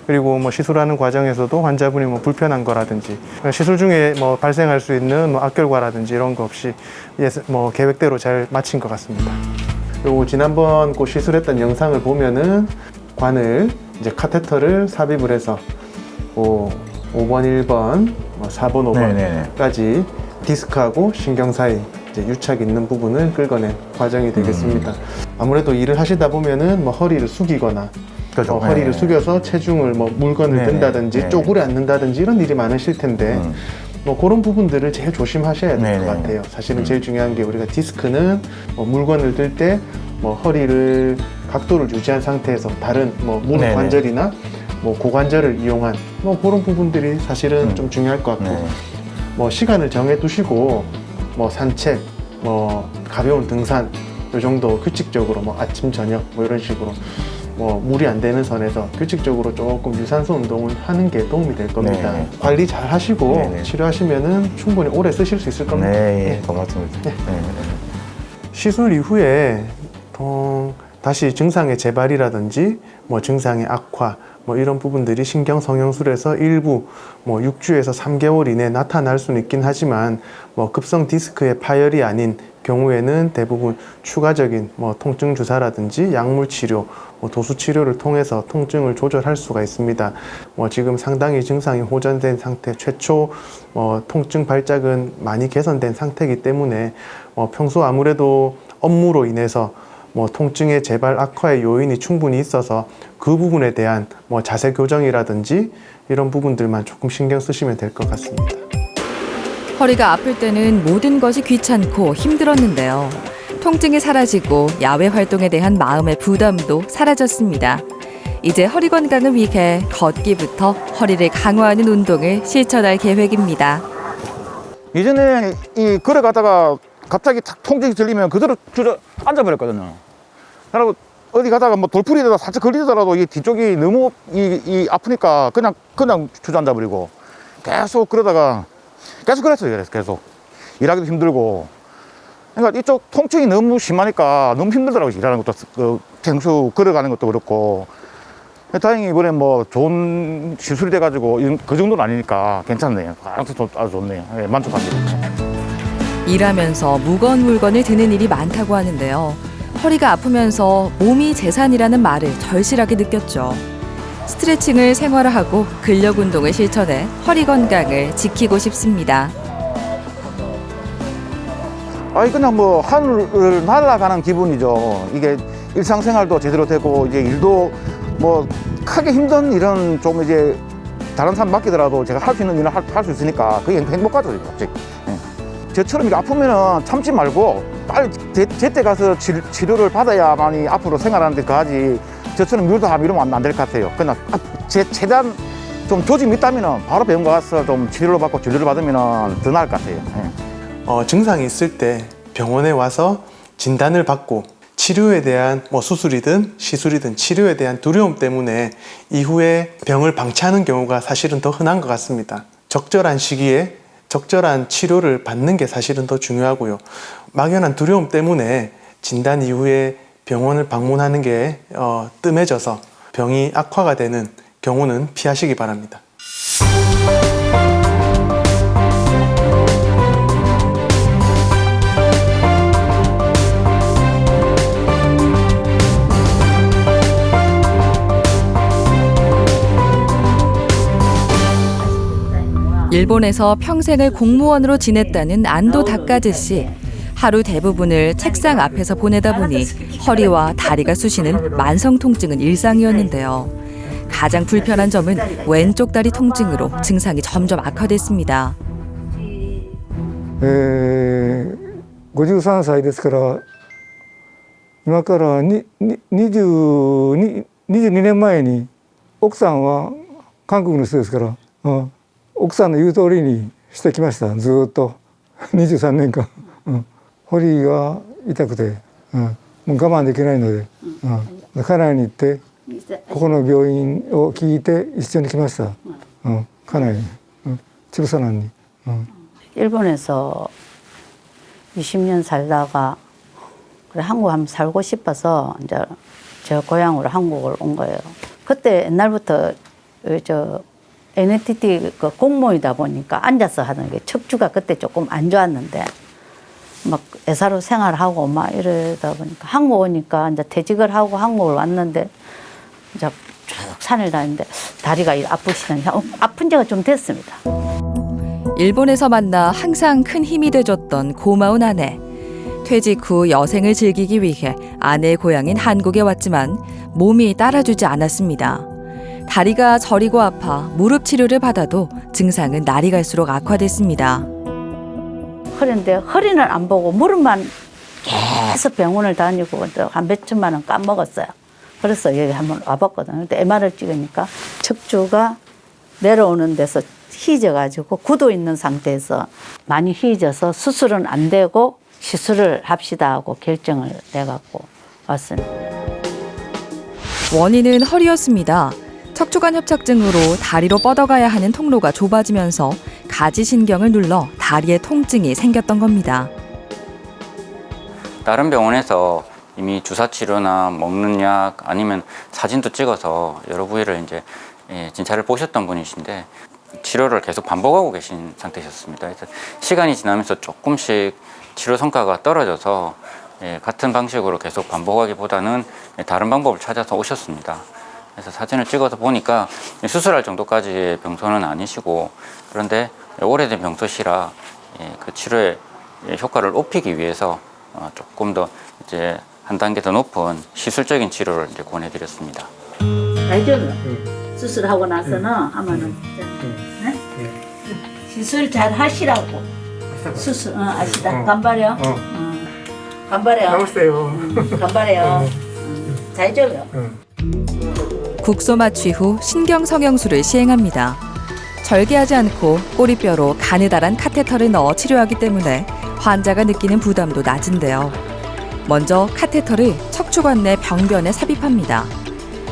그리고 시술하는 과정에서도 환자분이 불편한 거라든지 시술 중에 발생할 수 있는 악결과라든지 이런 거 없이 계획대로 잘 마친 것 같습니다. 그리고 지난번 시술했던 영상을 보면은 관을 이제 카테터를 삽입을 해서 5번, 1번, 4번, 5번까지 디스크하고 신경 사이 이제 유착 있는 부분을 끌어낸 과정이 되겠습니다. 아무래도 일을 하시다 보면은 뭐 허리를 숙이거나 그렇죠. 허리를 숙여서 체중을 뭐 물건을 네네. 든다든지 네네. 쪼그려 앉는다든지 이런 일이 많으실 텐데 뭐 그런 부분들을 제일 조심하셔야 될 것 네네. 같아요. 사실은 제일 중요한 게 우리가 디스크는 뭐 물건을 들 때 뭐 허리를 각도를 유지한 상태에서 다른 뭐 무릎 네네. 관절이나 뭐 고관절을 이용한 뭐 그런 부분들이 사실은 좀 중요할 것 같고 네. 뭐 시간을 정해 두시고 뭐 산책, 뭐 가벼운 등산 요 정도 규칙적으로 뭐 아침 저녁 뭐 이런 식으로 뭐 무리 안 되는 선에서 규칙적으로 조금 유산소 운동을 하는 게 도움이 될 겁니다. 네. 관리 잘 하시고 네. 치료하시면은 충분히 오래 쓰실 수 있을 겁니다. 네, 고맙습니다. 네. 시술 이후에 다시 증상의 재발이라든지 뭐 증상의 악화 뭐 이런 부분들이 신경 성형술에서 일부 뭐 6주에서 3개월 이내에 나타날 수는 있긴 하지만 뭐 급성 디스크의 파열이 아닌 경우에는 대부분 추가적인 뭐 통증 주사라든지 약물 치료, 뭐 도수 치료를 통해서 통증을 조절할 수가 있습니다. 뭐 지금 상당히 증상이 호전된 상태, 최초 통증 발작은 많이 개선된 상태이기 때문에 평소 아무래도 업무로 인해서 뭐 통증의 재발 악화의 요인이 충분히 있어서 그 부분에 대한 뭐 자세 교정이라든지 이런 부분들만 조금 신경 쓰시면 될 것 같습니다. 허리가 아플 때는 모든 것이 귀찮고 힘들었는데요. 통증이 사라지고 야외 활동에 대한 마음의 부담도 사라졌습니다. 이제 허리 건강을 위해 걷기부터 허리를 강화하는 운동을 실천할 계획입니다. 예전에 이 걸어가다가 갑자기 탁 통증이 들리면 그대로 앉아버렸거든요. 그리고 어디 가다가 뭐 돌풀이에다가 살짝 걸리더라도 이 뒤쪽이 너무 아프니까 그냥 주저앉아버리고 계속 그러다가 계속 그랬어요. 계속 일하기도 힘들고. 그러니까 이쪽 통증이 너무 심하니까 너무 힘들더라고요. 일하는 것도 평소 걸어가는 것도 그렇고. 다행히 이번에 뭐 좋은 시술이 돼가지고 그 정도는 아니니까 괜찮네요. 아주 좋네요. 네, 만족합니다. 일하면서 무거운 물건을 드는 일이 많다고 하는데요. 허리가 아프면서 몸이 재산이라는 말을 절실하게 느꼈죠. 스트레칭을 생활화하고 근력 운동을 실천해 허리 건강을 지키고 싶습니다. 아니 그냥 뭐 하늘을 날아가는 기분이죠. 이게 일상생활도 제대로 되고 이제 일도 뭐 크게 힘든 일은 좀 이제 다른 사람 맡기더라도 제가 할 수 있는 일을 할 수 있으니까 그게 행복하죠. 네. 저처럼 이게 아프면은 참지 말고 빨리 제때 가서 치료를 받아야만이 앞으로 생활하는 데 가지 저처럼 밀도 이러면 안 될 것 같아요. 그냥 최대한 좀 조짐이 있다면은 바로 병원 가서 좀 치료를 받고 진료를 받으면은 더 나을 것 같아요. 네. 증상이 있을 때 병원에 와서 진단을 받고 치료에 대한 뭐 수술이든 시술이든 치료에 대한 두려움 때문에 이후에 병을 방치하는 경우가 사실은 더 흔한 것 같습니다. 적절한 시기에 적절한 치료를 받는 게 사실은 더 중요하고요. 막연한 두려움 때문에 진단 이후에 병원을 방문하는 게 뜸해져서 병이 악화가 되는 경우는 피하시기 바랍니다. 일본에서 평생을 공무원으로 지냈다는 안도 다카즈 씨. 하루 대부분을 책상 앞에서 보내다 보니 허리와 다리가 쑤시는 만성 통증은 일상이었는데요. 가장 불편한 점은 왼쪽 다리 통증으로 증상이 점점 악화됐습니다. 53歳ですから今から22年前に奥さんは韓国の人ですから、奥さんの言う通りにしてきました。ずっと23年間、堀が痛くて、もう我慢できないので、家内に行ってここの病院を聞いて一緒に来ました。家内に、집사람に。 일본에서 20년 살다가 그래 한국 한번 살고 싶어서 이제 저 고향으로 한국을 온 거예요. 그때 옛날부터 저 NTT 그 공무원이다 보니까 앉아서 하는 게 척추가 그때 조금 안 좋았는데 막 애사로 생활하고 막 이러다 보니까 한국 오니까 이제 퇴직을 하고 한국을 왔는데 이제 쭉 산을 다니는데 다리가 아프시다니 아픈 지가 좀 됐습니다. 일본에서 만나 항상 큰 힘이 돼줬던 고마운 아내. 퇴직 후 여생을 즐기기 위해 아내의 고향인 한국에 왔지만 몸이 따라주지 않았습니다. 다리가 저리고 아파 무릎 치료를 받아도 증상은 날이 갈수록 악화됐습니다. 허리인데 허리는 안 보고 무릎만 계속 병원을 다니고 한 몇천만 원 까먹었어요. 그래서 여기 한번 와봤거든요. 근데 MR을 찍으니까 척추가 내려오는 데서 휘져가지고 굳어 있는 상태에서 많이 휘져서 수술은 안 되고 시술을 합시다 하고 결정을 내갖고 왔습니다. 원인은 허리였습니다. 척추관 협착증으로 다리로 뻗어가야 하는 통로가 좁아지면서 가지신경을 눌러 다리에 통증이 생겼던 겁니다. 다른 병원에서 이미 주사 치료나 먹는 약 아니면 사진도 찍어서 여러 부위를 이제 진찰을 보셨던 분이신데 치료를 계속 반복하고 계신 상태셨습니다. 그래서 시간이 지나면서 조금씩 치료 성과가 떨어져서 같은 방식으로 계속 반복하기보다는 다른 방법을 찾아서 오셨습니다. 그래서 사진을 찍어서 보니까 수술할 정도까지의 병소는 아니시고 그런데 오래된 병소시라 그 치료의 효과를 높이기 위해서 조금 더 이제 한 단계 더 높은 시술적인 치료를 이제 권해드렸습니다. 알죠? 수술하고 나서는 하면은 시술 잘 하시라고. 수술 아시다. 간발해요. 간발해요. 나오세요. 간발해요. 잘 줘요. 국소 마취 후 신경 성형술을 시행합니다. 절개하지 않고 꼬리뼈로 가느다란 카테터를 넣어 치료하기 때문에 환자가 느끼는 부담도 낮은데요. 먼저 카테터를 척추관 내 병변에 삽입합니다.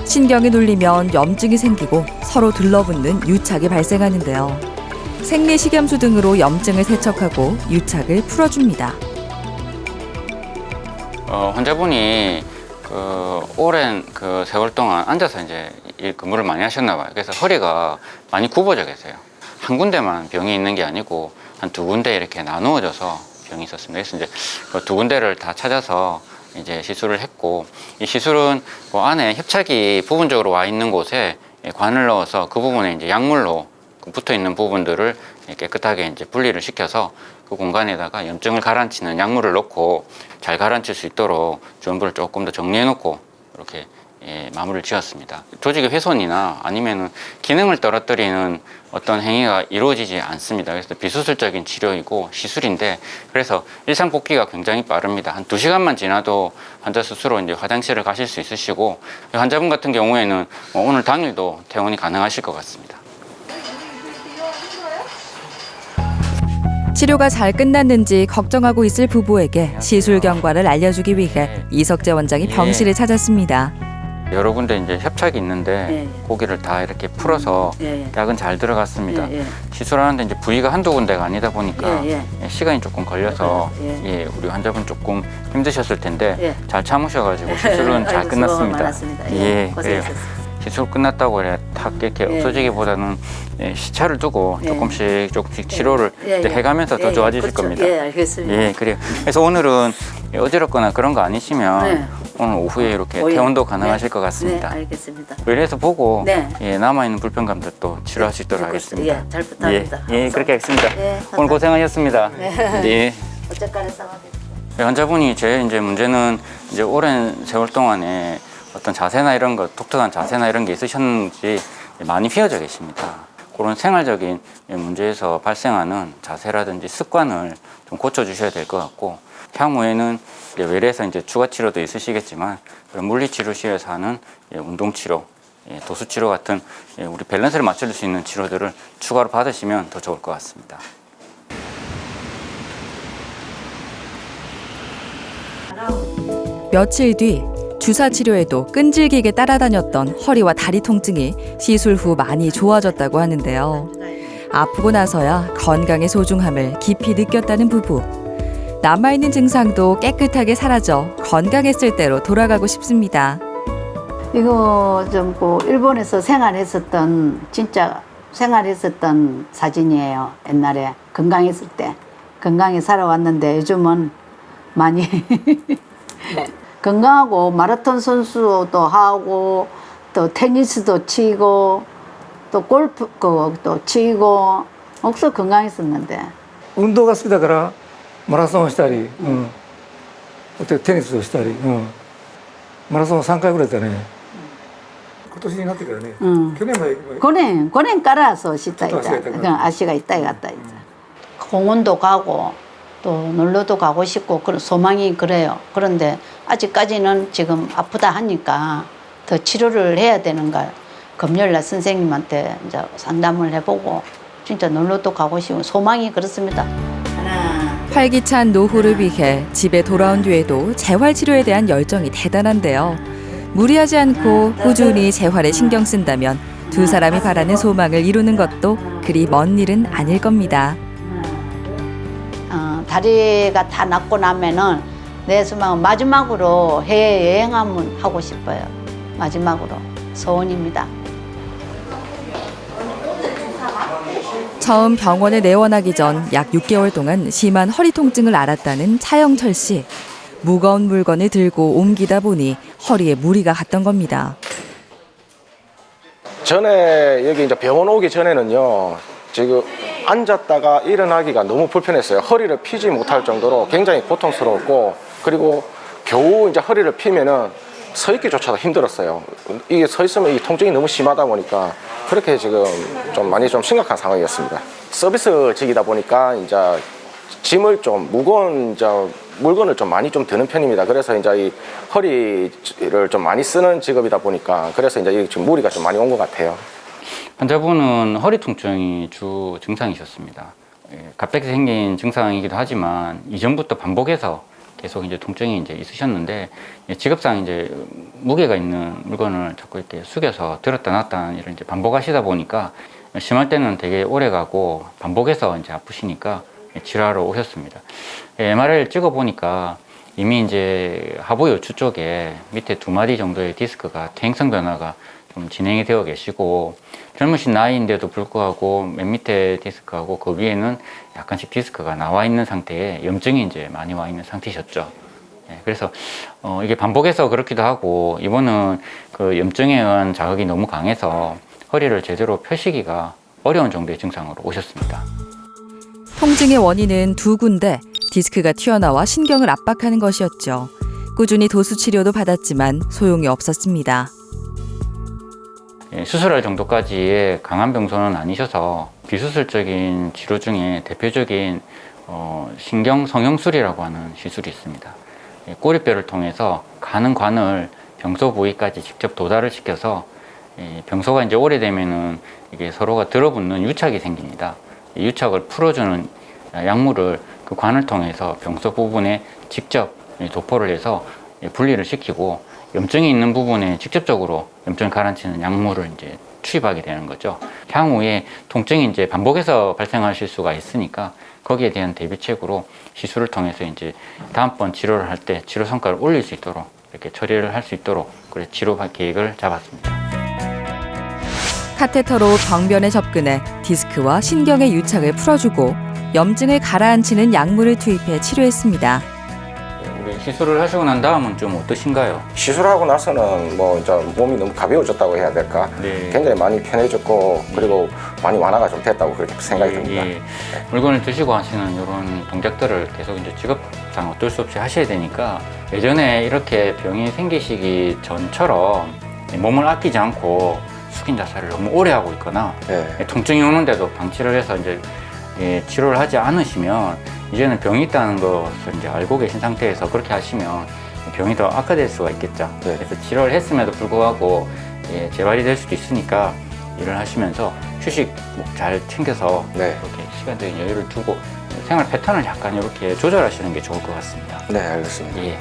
신경이 눌리면 염증이 생기고 서로 들러붙는 유착이 발생하는데요. 생리식염수 등으로 염증을 세척하고 유착을 풀어줍니다. 환자분이 오랜 세월 동안 앉아서 이제 근무를 많이 하셨나 봐요. 그래서 허리가 많이 굽어져 계세요. 한 군데만 병이 있는 게 아니고 한 두 군데 이렇게 나누어져서 병이 있었습니다. 그래서 이제 그 두 군데를 다 찾아서 이제 시술을 했고, 이 시술은 그 안에 협착이 부분적으로 와 있는 곳에 관을 넣어서 그 부분에 이제 약물로 붙어 있는 부분들을 깨끗하게 이제 분리를 시켜서 그 공간에다가 염증을 가라앉히는 약물을 넣고 잘 가라앉힐 수 있도록 주변부를 조금 더 정리해 놓고 이렇게 마무리를 지었습니다. 조직의 훼손이나 아니면은 기능을 떨어뜨리는 어떤 행위가 이루어지지 않습니다. 그래서 비수술적인 치료이고 시술인데, 그래서 일상 복귀가 굉장히 빠릅니다. 한 2시간만 지나도 환자 스스로 이제 화장실을 가실 수 있으시고, 환자분 같은 경우에는 오늘 당일도 퇴원이 가능하실 것 같습니다. 치료가 잘 끝났는지 걱정하고 있을 부부에게 시술 경과를 알려주기 위해 이석재 원장이 병실을 찾았습니다. 여러 군데 이제 협착이 있는데 고기를 다 이렇게 풀어서 약은 잘 들어갔습니다. 시술하는데 이제 부위가 한두 군데가 아니다 보니까 시간이 조금 걸려서 우리 환자분 조금 힘드셨을 텐데 잘 참으셔가지고 시술은 잘 끝났습니다. 그래요. 시술 끝났다고 그래 탁 이렇게 없어지기보다는 시차를 두고 조금씩 치료를 해가면서 더 좋아지실 겁니다. 알겠습니다. 그래요. 그래서 오늘은 어지럽거나 그런 거 아니시면 오늘 오후에 이렇게 퇴원도 가능하실 것 같습니다. 알겠습니다. 의뢰해서 보고 남아있는 불편감들도 치료할 수 있도록 하겠습니다. 잘 부탁합니다. 그렇게 하겠습니다. 오늘 고생하셨습니다. 어쨌거나 싸워드릴게요. 환자분이 제일 이제 문제는 이제 오랜 세월 동안에 어떤 자세나 이런 거, 독특한 자세나 이런 게 있으셨는지 많이 휘어져 계십니다. 그런 생활적인 문제에서 발생하는 자세라든지 습관을 좀 고쳐주셔야 될 것 같고, 향후에는 이제 외래에서 이제 추가 치료도 있으시겠지만 그런 물리치료실에서 하는 운동치료, 도수치료 같은 우리 밸런스를 맞춰줄 수 있는 치료들을 추가로 받으시면 더 좋을 것 같습니다. 며칠 뒤 주사 치료에도 끈질기게 따라다녔던 허리와 다리 통증이 시술 후 많이 좋아졌다고 하는데요. 아프고 나서야 건강의 소중함을 깊이 느꼈다는 부부. 남아있는 증상도 깨끗하게 사라져 건강했을 때로 돌아가고 싶습니다. 이거 좀 일본에서 진짜 생활했었던 사진이에요. 옛날에 건강했을 때. 건강히 살아왔는데 요즘은 많이 건강하고 마라톤 선수도 하고 또 테니스도 치고 또 골프 또 치고 억수 건강했었는데. 運動が好きだからマラソンをしたり、テニスをしたり、マラソンを3回ぐらいだね。今年になってからね、去年まで 5年깔아서 시다 아시가 있다 갔다 이제. 공원도 가고 또 놀러도 가고 싶고 그런 소망이 그래요. 그런데 아직까지는 지금 아프다 하니까 더 치료를 해야 되는가. 금요일 날 선생님한테 이제 상담을 해보고 진짜 놀러도 가고 싶고 소망이 그렇습니다. 활기찬 노후를 위해 집에 돌아온 뒤에도 재활 치료에 대한 열정이 대단한데요. 무리하지 않고 꾸준히 재활에 신경 쓴다면 두 사람이 바라는 소망을 이루는 것도 그리 먼 일은 아닐 겁니다. 다리가 다 낫고 나면은 내 소망은 마지막으로 해외 여행 한번 하고 싶어요. 마지막으로 소원입니다. 처음 병원에 내원하기 전 약 6개월 동안 심한 허리 통증을 앓았다는 차영철 씨. 무거운 물건을 들고 옮기다 보니 허리에 무리가 갔던 겁니다. 전에 여기 이제 병원 오기 전에는요, 지금 앉았다가 일어나기가 너무 불편했어요. 허리를 펴지 못할 정도로 굉장히 고통스러웠고, 그리고 겨우 이제 허리를 펴면은 서 있기조차도 힘들었어요. 이게 서 있으면 이 통증이 너무 심하다 보니까 그렇게 지금 좀 많이 좀 심각한 상황이었습니다. 서비스직이다 보니까 이제 짐을 좀 무거운 이제 물건을 좀 많이 좀 드는 편입니다. 그래서 이제 이 허리를 좀 많이 쓰는 직업이다 보니까 그래서 이제 지금 무리가 좀 많이 온 것 같아요. 환자분은 허리 통증이 주 증상이셨습니다. 갑자기 생긴 증상이기도 하지만 이전부터 반복해서 계속 이제 통증이 이제 있으셨는데 직업상 이제 무게가 있는 물건을 자꾸 이렇게 숙여서 들었다 놨다 이런 이제 반복하시다 보니까 심할 때는 되게 오래 가고 반복해서 이제 아프시니까 치료하러 오셨습니다. MRI를 찍어 보니까 이미 이제 하부 요추 쪽에 밑에 2마디 정도의 디스크가 퇴행성 변화가 좀 진행이 되어 계시고 젊으신 나이인데도 불구하고 맨 밑에 디스크하고 그 위에는 약간씩 디스크가 나와 있는 상태에 염증이 이제 많이 와 있는 상태셨죠. 그래서 이게 반복해서 그렇기도 하고 이번은 그 염증에 의한 자극이 너무 강해서 허리를 제대로 펴시기가 어려운 정도의 증상으로 오셨습니다. 통증의 원인은 두 군데, 디스크가 튀어나와 신경을 압박하는 것이었죠. 꾸준히 도수 치료도 받았지만 소용이 없었습니다. 수술할 정도까지의 강한 병소는 아니셔서 비수술적인 치료 중에 대표적인 신경 성형술이라고 하는 시술이 있습니다. 꼬리뼈를 통해서 가는 관을 병소 부위까지 직접 도달을 시켜서 병소가 이제 오래되면은 이게 서로가 들어붙는 유착이 생깁니다. 이 유착을 풀어주는 약물을 그 관을 통해서 병소 부분에 직접 도포를 해서 분리를 시키고 염증이 있는 부분에 직접적으로 염증을 가라앉히는 약물을 이제 투입하게 되는 거죠. 향후에 통증이 이제 반복해서 발생하실 수가 있으니까 거기에 대한 대비책으로 시술을 통해서 이제 다음번 치료를 할 때 치료 성과를 올릴 수 있도록 이렇게 처리를 할 수 있도록 그래 치료 계획을 잡았습니다. 카테터로 병변에 접근해 디스크와 신경의 유착을 풀어주고 염증을 가라앉히는 약물을 투입해 치료했습니다. 우리 시술을 하시고 난 다음은 좀 어떠신가요? 시술하고 나서는 뭐 이제 몸이 너무 가벼워졌다고 해야 될까? 네. 굉장히 많이 편해졌고 그리고 많이 완화가 좀 됐다고 그렇게 생각이 듭니다. 물건을 드시고 하시는 이런 동작들을 계속 이제 직업상 어쩔 수 없이 하셔야 되니까 예전에 이렇게 병이 생기시기 전처럼 몸을 아끼지 않고 숙인 자세를 너무 오래 하고 있거나 통증이 오는데도 방치를 해서 이제 치료를 하지 않으시면 이제는 병이 있다는 것을 이제 알고 계신 상태에서 그렇게 하시면 병이 더 악화될 수가 있겠죠. 그래서 치료를 했음에도 불구하고 재발이 될 수도 있으니까 일을 하시면서 휴식 잘 챙겨서 이렇게 시간적인 여유를 두고 생활 패턴을 약간 이렇게 조절하시는 게 좋을 것 같습니다. 네, 알겠습니다.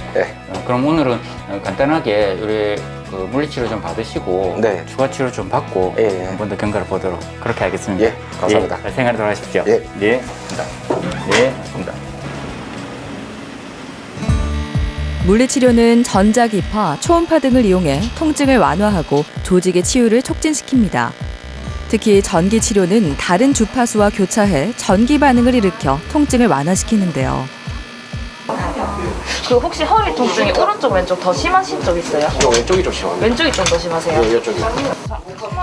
그럼 오늘은 간단하게 우리 그 물리치료 좀 받으시고 추가 치료 좀 받고 한 번 더 경과를 보도록 그렇게 하겠습니다. 감사합니다. 잘 생활하도록 하십시오. 감사합니다. 물리치료는 전자기파, 초음파 등을 이용해 통증을 완화하고 조직의 치유를 촉진시킵니다. 특히 전기치료는 다른 주파수와 교차해 전기 반응을 일으켜 통증을 완화시키는데요. 그 혹시 허리 통증이 오른쪽 왼쪽 더 심하신 쪽 있어요? 왼쪽이 좀 심합니다. 왼쪽이 좀 더 심하세요? 이쪽이.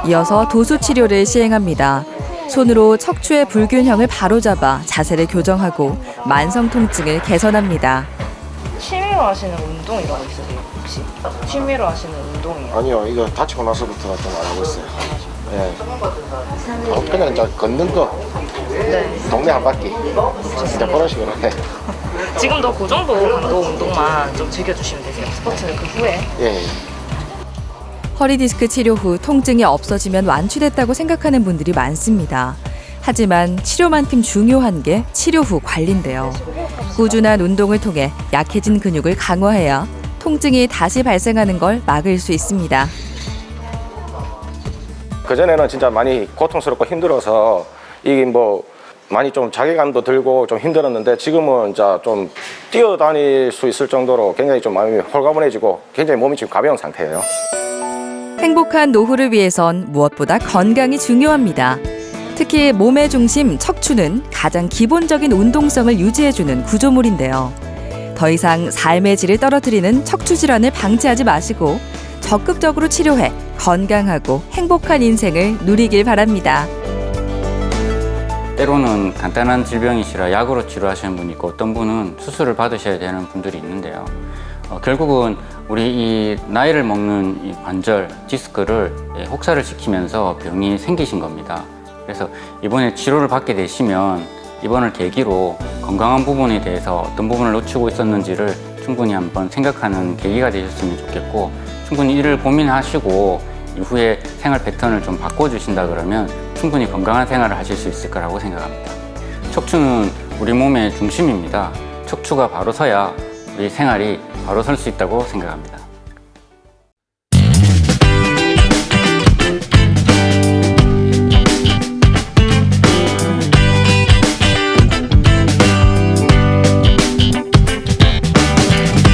이어서 도수 치료를 시행합니다. 손으로 척추의 불균형을 바로잡아 자세를 교정하고 만성 통증을 개선합니다. 취미로 하시는 운동이라고 있으세요? 혹시? 취미로 하시는 운동이요? 아니요, 이거 다치고 나서부터 좀 안 하고 있어요. 예. 그냥 이제 걷는 거. 네. 동네 한 바퀴. 진짜 그런 식으로 해. 지금도 그 정도 강도 운동만 좀 즐겨주시면 되세요. 스포츠는 그 후에. 예. 허리 디스크 치료 후 통증이 없어지면 완치됐다고 생각하는 분들이 많습니다. 하지만 치료만큼 중요한 게 치료 후 관리인데요. 꾸준한 운동을 통해 약해진 근육을 강화해야 통증이 다시 발생하는 걸 막을 수 있습니다. 그전에는 진짜 많이 고통스럽고 힘들어서 이게 뭐 많이 좀 자괴감도 들고 좀 힘들었는데 지금은 이제 좀 뛰어다닐 수 있을 정도로 굉장히 좀 마음이 홀가분해지고 굉장히 몸이 지금 가벼운 상태예요. 행복한 노후를 위해선 무엇보다 건강이 중요합니다. 특히 몸의 중심 척추는 가장 기본적인 운동성을 유지해주는 구조물인데요. 더 이상 삶의 질을 떨어뜨리는 척추 질환을 방치하지 마시고 적극적으로 치료해 건강하고 행복한 인생을 누리길 바랍니다. 때로는 간단한 질병이시라 약으로 치료하시는 분이 있고 어떤 분은 수술을 받으셔야 되는 분들이 있는데요. 결국은 우리 이 나이를 먹는 이 관절, 디스크를 혹사를 시키면서 병이 생기신 겁니다. 그래서 이번에 치료를 받게 되시면 이번을 계기로 건강한 부분에 대해서 어떤 부분을 놓치고 있었는지를 충분히 한번 생각하는 계기가 되셨으면 좋겠고 충분히 이를 고민하시고 이후에 생활 패턴을 좀 바꿔주신다 그러면 충분히 건강한 생활을 하실 수 있을 거라고 생각합니다. 척추는 우리 몸의 중심입니다. 척추가 바로 서야 우리 생활이 바로 설 수 있다고 생각합니다.